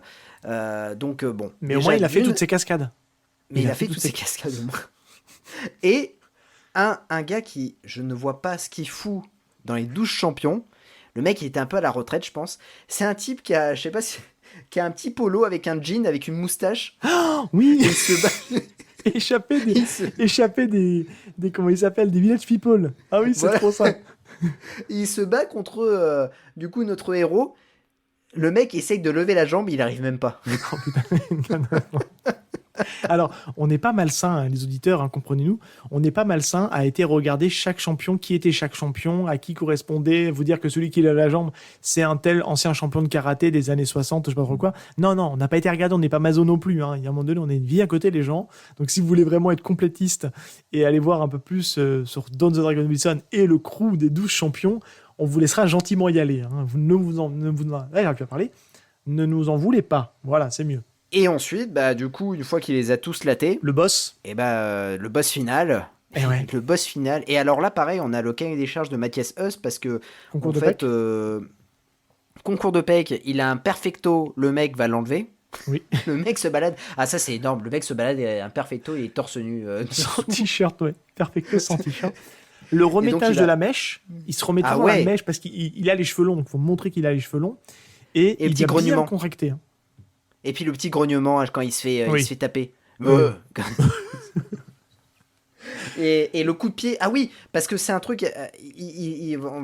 [SPEAKER 4] Donc, bon.
[SPEAKER 5] Mais au moins, il a fait toutes ses cascades.
[SPEAKER 4] Mais il a fait toutes ses cascades, au moins. Et Un gars qui, je ne vois pas ce qu'il fout dans les 12 champions. Le mec, il était un peu à la retraite, je pense. C'est un type qui a, je sais pas si, qui a un petit polo avec un jean, avec une moustache.
[SPEAKER 5] Oui,
[SPEAKER 4] Il se bat.
[SPEAKER 5] échapper des comment ils s'appellent, des village people. Ah oui, c'est
[SPEAKER 4] Voilà.
[SPEAKER 5] trop ça.
[SPEAKER 4] Il se bat contre, du coup, notre héros. Le mec essaye de lever la jambe, il arrive même pas.
[SPEAKER 5] Oh, putain. Alors, on n'est pas malsain, hein, les auditeurs, hein, comprenez-nous. On n'est pas malsain à été regarder chaque champion, qui était chaque champion, à qui correspondait, vous dire que celui qui lève la jambe, c'est un tel ancien champion de karaté des années 60, je sais pas trop quoi. Non, on n'a pas été regardé, on n'est pas maso non plus. Hein. Il y a un moment donné, on a une vie à côté des gens. Donc, si vous voulez vraiment être complétiste et aller voir un peu plus sur Don the Dragon Wilson et le crew des 12 champions, on vous laissera gentiment y aller. Hein. Vous ne vous j'arrive plus à parler. Ne nous en voulez pas. Voilà, c'est mieux.
[SPEAKER 4] Et ensuite, bah, du coup, une fois qu'il les a tous latés,
[SPEAKER 5] Le boss.
[SPEAKER 4] et bah, le boss final.
[SPEAKER 5] Eh ouais.
[SPEAKER 4] Le boss final. Et alors là, pareil, on a le cahier des charges de Mathias Huss parce que,
[SPEAKER 5] Concours
[SPEAKER 4] en
[SPEAKER 5] de
[SPEAKER 4] fait,
[SPEAKER 5] Peck.
[SPEAKER 4] concours de Peck, il a un perfecto, le mec va l'enlever.
[SPEAKER 5] Oui.
[SPEAKER 4] Le mec se balade. Ah, ça, c'est énorme. Le mec se balade, il a un perfecto, il est torse nu.
[SPEAKER 5] Sans t-shirt, ouais. Perfecto sans t-shirt. Le remettage
[SPEAKER 4] il a-
[SPEAKER 5] de la mèche, il se remet
[SPEAKER 4] Ah
[SPEAKER 5] toujours
[SPEAKER 4] ouais.
[SPEAKER 5] la mèche parce qu'il a les cheveux longs, donc il faut montrer qu'il a les cheveux longs. Et il
[SPEAKER 4] petit
[SPEAKER 5] doit bien
[SPEAKER 4] grognement.
[SPEAKER 5] contracter. Hein.
[SPEAKER 4] Et puis le petit grognement hein, quand il se fait,
[SPEAKER 5] Oui.
[SPEAKER 4] il se fait taper.
[SPEAKER 5] Oui.
[SPEAKER 4] Et le coup de pied, ah oui, parce que c'est un truc,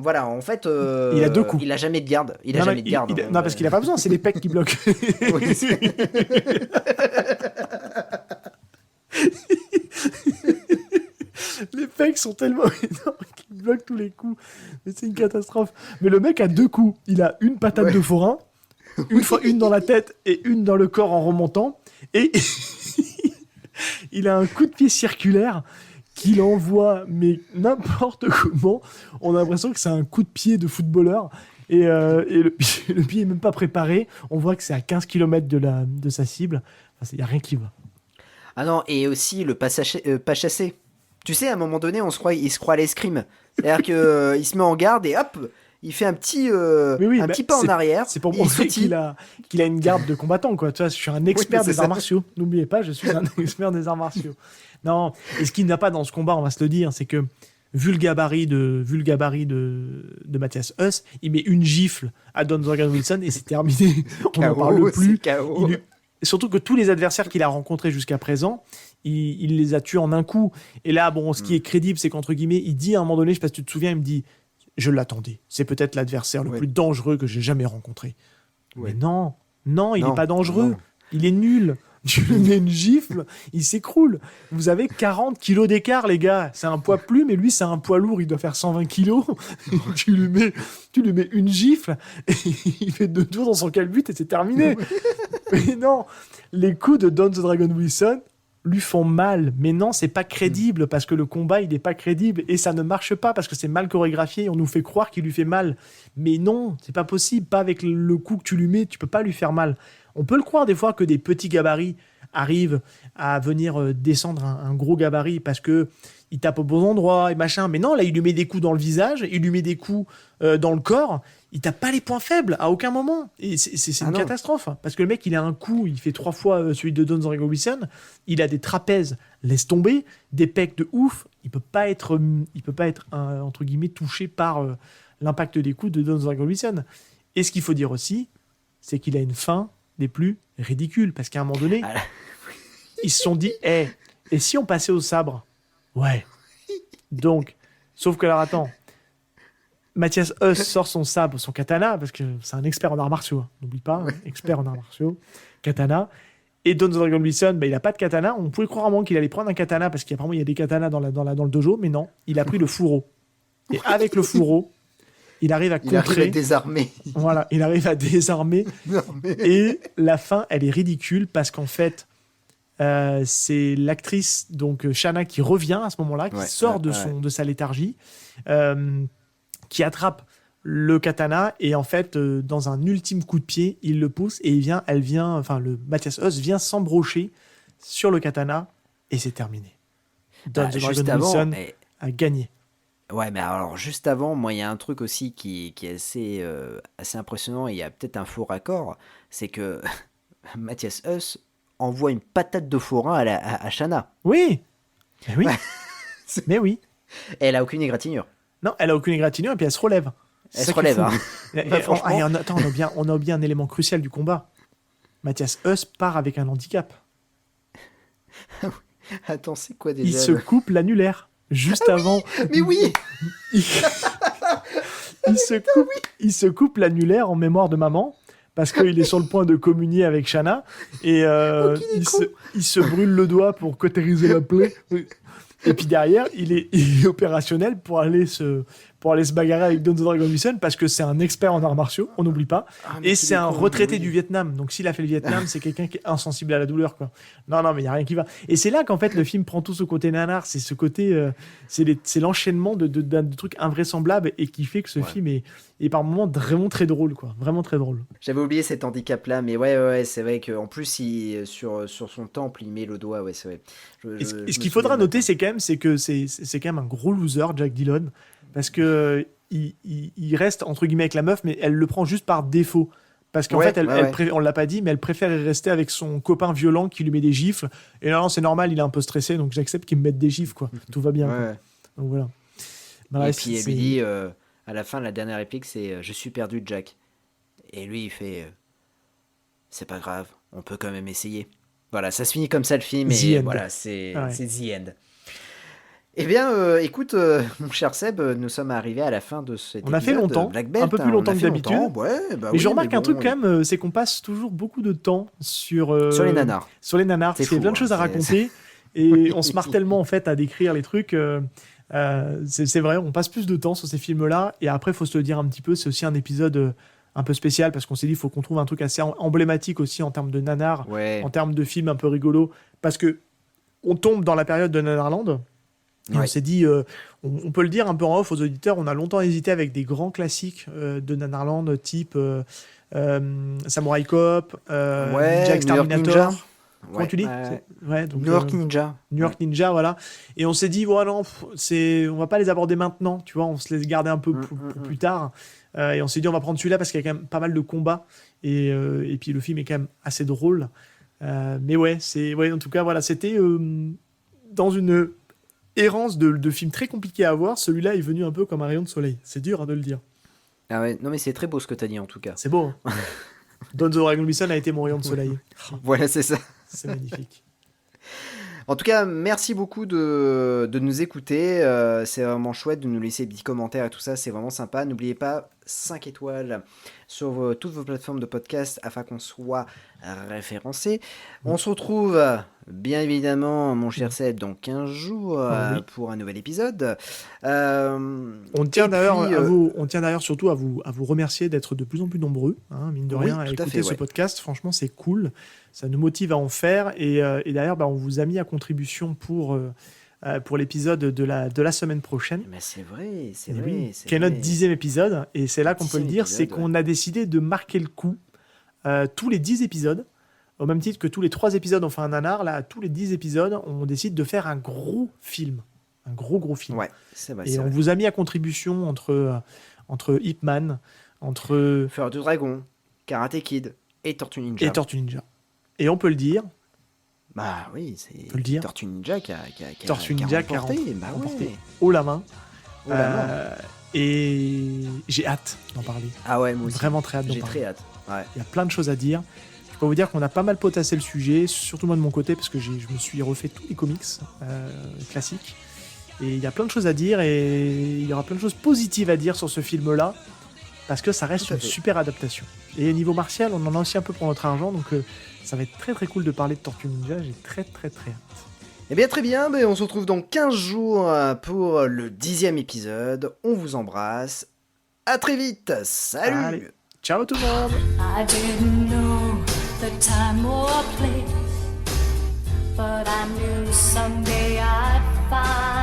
[SPEAKER 4] voilà, en fait,
[SPEAKER 5] Il a deux coups.
[SPEAKER 4] Il a jamais de garde. Il a
[SPEAKER 5] Non,
[SPEAKER 4] jamais
[SPEAKER 5] mais
[SPEAKER 4] de garde. hein.
[SPEAKER 5] non, parce qu'il a pas besoin, c'est les pecs qui bloquent.
[SPEAKER 4] Oui, c'est-
[SPEAKER 5] Les pecs sont tellement énormes qu'ils bloquent tous les coups. Mais c'est une catastrophe. Mais le mec a deux coups. Il a une patate
[SPEAKER 4] Ouais.
[SPEAKER 5] de forain, une dans la tête et une dans le corps en remontant. Et il a un coup de pied circulaire qu'il envoie, mais n'importe comment. On a l'impression que c'est un coup de pied de footballeur. Et le pied est même pas préparé. On voit que c'est à 15 km de sa cible. Enfin, il n'y a rien qui va.
[SPEAKER 4] Ah non, et aussi le pas chassé. Tu sais, à un moment donné, il se croit à l'escrime. C'est-à-dire que il se met en garde et hop, il fait un petit,
[SPEAKER 5] Mais oui,
[SPEAKER 4] un
[SPEAKER 5] bah,
[SPEAKER 4] petit pas en arrière.
[SPEAKER 5] C'est pour
[SPEAKER 4] il
[SPEAKER 5] montrer
[SPEAKER 4] sautille.
[SPEAKER 5] qu'il a une garde de combattant, quoi. Tu vois, je suis un expert
[SPEAKER 4] Oui, c'est
[SPEAKER 5] des arts
[SPEAKER 4] ça.
[SPEAKER 5] martiaux. N'oubliez pas, je suis un expert des arts martiaux. Non, et ce qu'il n'a pas dans ce combat, on va se le dire, c'est que vu le gabarit de Mathias Huss, il met une gifle à Don Dragon Wilson et c'est terminé. On n'en
[SPEAKER 4] KO,
[SPEAKER 5] parle plus.
[SPEAKER 4] c'est KO.
[SPEAKER 5] Surtout que tous les adversaires qu'il a rencontrés jusqu'à présent, il les a tués en un coup. Et là, bon, ce qui est crédible, c'est qu'entre guillemets, il dit à un moment donné, je sais pas si tu te souviens, il me dit, je l'attendais. C'est peut-être l'adversaire le
[SPEAKER 4] Ouais.
[SPEAKER 5] plus dangereux que j'ai jamais rencontré.
[SPEAKER 4] Ouais.
[SPEAKER 5] Mais non, il
[SPEAKER 4] Non,
[SPEAKER 5] n'est pas dangereux.
[SPEAKER 4] non.
[SPEAKER 5] Il est nul. Tu lui mets une gifle, il s'écroule. Vous avez 40 kilos d'écart, les gars. C'est un poids plus, mais lui, c'est un poids lourd. Il doit faire 120 kilos. tu lui mets une gifle, et il fait 2 tours dans son calbut et c'est terminé. Mais non, les coups de Don the Dragon Wilson lui font mal. Mais non, c'est pas crédible parce que le combat, il n'est pas crédible et ça ne marche pas parce que c'est mal chorégraphié. On nous fait croire qu'il lui fait mal. Mais non, c'est pas possible. Pas avec le coup que tu lui mets, tu peux pas lui faire mal. On peut le croire des fois que des petits gabarits arrivent à venir descendre un gros gabarit parce que il tape au bon endroit et machin. Mais non, là, il lui met des coups dans le visage, il lui met des coups dans le corps. Il tape pas les points faibles à aucun moment. Et c'est une
[SPEAKER 4] non.
[SPEAKER 5] catastrophe. Parce que le mec, il a un coup, il fait 3 fois celui de Don Dragon Wilson. Il a des trapèzes, laisse tomber, des pecs de ouf. Il peut pas être entre guillemets touché par l'impact des coups de Don Dragon Wilson. Et ce qu'il faut dire aussi, c'est qu'il a une fin des plus ridicules. Parce qu'à un moment donné,
[SPEAKER 4] Ah,
[SPEAKER 5] ils se sont dit, et si on passait au sabre? Ouais. Donc, sauf que alors attends, Mathias Huss sort son sabre, son katana, parce que c'est un expert en arts martiaux, hein. N'oublie pas, hein, expert en arts martiaux, katana. Et Don the Dragon Wilson, il n'a pas de katana. On pouvait croire à un moment qu'il allait prendre un katana, parce qu'apparemment il y a des katanas dans le dojo, mais non, il a pris le fourreau. Et avec le fourreau, il arrive à
[SPEAKER 4] Il arrive à
[SPEAKER 5] contrer.
[SPEAKER 4] désarmer.
[SPEAKER 5] Voilà, il arrive à désarmer.
[SPEAKER 4] Non, mais-
[SPEAKER 5] Et la fin, elle est ridicule parce qu'en fait, c'est l'actrice donc Shanna qui revient à ce moment-là, qui
[SPEAKER 4] Ouais,
[SPEAKER 5] sort
[SPEAKER 4] ouais,
[SPEAKER 5] de sa léthargie, qui attrape le katana et en fait, dans un ultime coup de pied, il le pousse et le Mathias Huss vient s'embrocher sur le katana et c'est terminé. Don the
[SPEAKER 4] juste
[SPEAKER 5] Dragon
[SPEAKER 4] avant,
[SPEAKER 5] Wilson a gagné.
[SPEAKER 4] ouais, mais alors juste avant, moi, il y a un truc aussi qui est assez impressionnant. Et il y a peut-être un faux raccord, c'est que Mathias Huss envoie une patate de forain à Shanna.
[SPEAKER 5] Oui, mais oui,
[SPEAKER 4] Ouais.
[SPEAKER 5] mais oui.
[SPEAKER 4] Et elle a aucune égratignure.
[SPEAKER 5] Non, elle a aucune égratignure et puis elle se relève.
[SPEAKER 4] Elle se relève, hein.
[SPEAKER 5] Franchement. Attends, on a oublié un élément crucial du combat. Mathias Huss part avec un handicap.
[SPEAKER 4] Attends, c'est quoi déjà
[SPEAKER 5] Il se coupe l'annulaire. Juste avant.
[SPEAKER 4] Mais oui.
[SPEAKER 5] Il se coupe l'annulaire en mémoire de maman parce qu'il est sur le point de communier avec Shanna et il se brûle le doigt pour cautériser la plaie. Et puis derrière, il est opérationnel pour aller se bagarrer avec Don the Dragon Wilson parce que c'est un expert en arts martiaux, on n'oublie pas. Et c'est un retraité du Vietnam. Donc s'il a fait le Vietnam, c'est quelqu'un qui est insensible à la douleur, quoi. Non, mais il n'y a rien qui va. Et c'est là qu'en fait le film prend tout ce côté nanar. C'est ce côté, c'est l'enchaînement de trucs invraisemblables et qui fait que ce film est par moments vraiment très drôle, quoi. Vraiment très drôle.
[SPEAKER 4] J'avais oublié cet handicap-là, mais ouais, c'est vrai qu'en plus, sur son temple, il met le doigt, ouais, c'est vrai.
[SPEAKER 5] Et ce qu'il faudra noter, c'est que c'est quand même un gros loser, Jack Dillon, parce que il reste entre guillemets avec la meuf, mais elle le prend juste par défaut. Parce qu'en fait, on l'a pas dit, mais elle préfère rester avec son copain violent qui lui met des gifles. Et non, c'est normal, il est un peu stressé, donc j'accepte qu'il me mette des gifles, quoi. Tout va bien. Quoi. Donc voilà.
[SPEAKER 4] Et puis elle lui dit, à la fin, la dernière réplique, c'est je suis perdu, Jack. Et lui, il fait c'est pas grave, on peut quand même essayer. Voilà, ça se finit comme ça le film, et voilà, c'est the end. Eh bien, écoute, mon cher Seb, nous sommes arrivés à la fin de cet épisode.
[SPEAKER 5] On a fait longtemps,
[SPEAKER 4] Black Belt,
[SPEAKER 5] un peu plus longtemps que d'habitude.
[SPEAKER 4] Mais
[SPEAKER 5] je remarque un truc quand même, c'est qu'on passe toujours beaucoup de temps sur les nanars. Sur les nanars, parce qu'il y a plein de choses à raconter, et on se marre tellement en fait à décrire les trucs. C'est vrai, on passe plus de temps sur ces films-là, et après, il faut se le dire un petit peu, c'est aussi un épisode un peu spécial, parce qu'on s'est dit, il faut qu'on trouve un truc assez emblématique aussi en termes de nanar, en termes de films un peu rigolos, parce que on tombe dans la période de Nanarland. Et on s'est dit, on peut le dire un peu en off aux auditeurs, on a longtemps hésité avec des grands classiques de Nanarland, type Samurai Cop, Ninja Exterminator. Comment tu dis donc,
[SPEAKER 4] New York Ninja.
[SPEAKER 5] New York Ninja, voilà. Et on s'est dit, non, on va pas les aborder maintenant, tu vois, on se laisse garder un peu pour plus tard. Et on s'est dit, on va prendre celui-là parce qu'il y a quand même pas mal de combats. Et puis le film est quand même assez drôle. Mais en tout cas, voilà, c'était dans une errance de films très compliqués à voir. Celui-là est venu un peu comme un rayon de soleil. C'est dur de le dire.
[SPEAKER 4] Ah ouais, non mais c'est très beau ce que t'as dit en tout cas.
[SPEAKER 5] C'est beau. Hein. Don the Dragon Wilson a été mon rayon de soleil.
[SPEAKER 4] Voilà, c'est ça.
[SPEAKER 5] C'est magnifique.
[SPEAKER 4] En tout cas, merci beaucoup de nous écouter. C'est vraiment chouette de nous laisser des petits commentaires et tout ça. C'est vraiment sympa. N'oubliez pas 5 étoiles sur toutes vos plateformes de podcast afin qu'on soit référencé. On se retrouve bien évidemment, mon cher Seb, dans 15 jours pour un nouvel épisode.
[SPEAKER 5] On tient d'ailleurs surtout à vous remercier d'être de plus en plus nombreux, hein, mine de rien, à écouter ce podcast. Franchement, c'est cool. Ça nous motive à en faire. Et d'ailleurs, on vous a mis à contribution pour l'épisode de la semaine prochaine.
[SPEAKER 4] Mais c'est vrai.
[SPEAKER 5] Qui est notre 10e épisode. Et c'est là qu'on peut le dire, c'est qu'on a décidé de marquer le coup tous les 10 épisodes. Au même titre que tous les 3 épisodes, on fait un nanar. Là, tous les 10 épisodes, on décide de faire un gros film. Un gros film.
[SPEAKER 4] Ouais, c'est vrai.
[SPEAKER 5] Et on vous a mis à contribution entre Ip Man, entre
[SPEAKER 4] Feu du Dragon, Karate Kid et Tortue Ninja. Et
[SPEAKER 5] on peut le dire.
[SPEAKER 4] Bah oui, c'est
[SPEAKER 5] Tortue
[SPEAKER 4] Ninja qui a
[SPEAKER 5] remporté haut la main. Et j'ai hâte d'en parler.
[SPEAKER 4] Ah ouais, moi aussi.
[SPEAKER 5] Vraiment très hâte d'en parler.
[SPEAKER 4] J'ai très hâte. Ouais.
[SPEAKER 5] Il y a plein de choses à dire. Je peux vous dire qu'on a pas mal potassé le sujet, surtout moi de mon côté, parce que je me suis refait tous les comics classiques. Et il y a plein de choses à dire, et il y aura plein de choses positives à dire sur ce film-là, parce que ça reste une super adaptation. Et niveau martial, on en a aussi un peu pour notre argent, donc ça va être très très cool de parler de Tortue Ninja, j'ai très très très hâte.
[SPEAKER 4] Eh bien très bien, on se retrouve dans 15 jours pour le 10e épisode. On vous embrasse. À très vite. Salut.
[SPEAKER 5] Allez, ciao tout le monde.
[SPEAKER 9] I didn't know the time or place, but I knew someday I'd find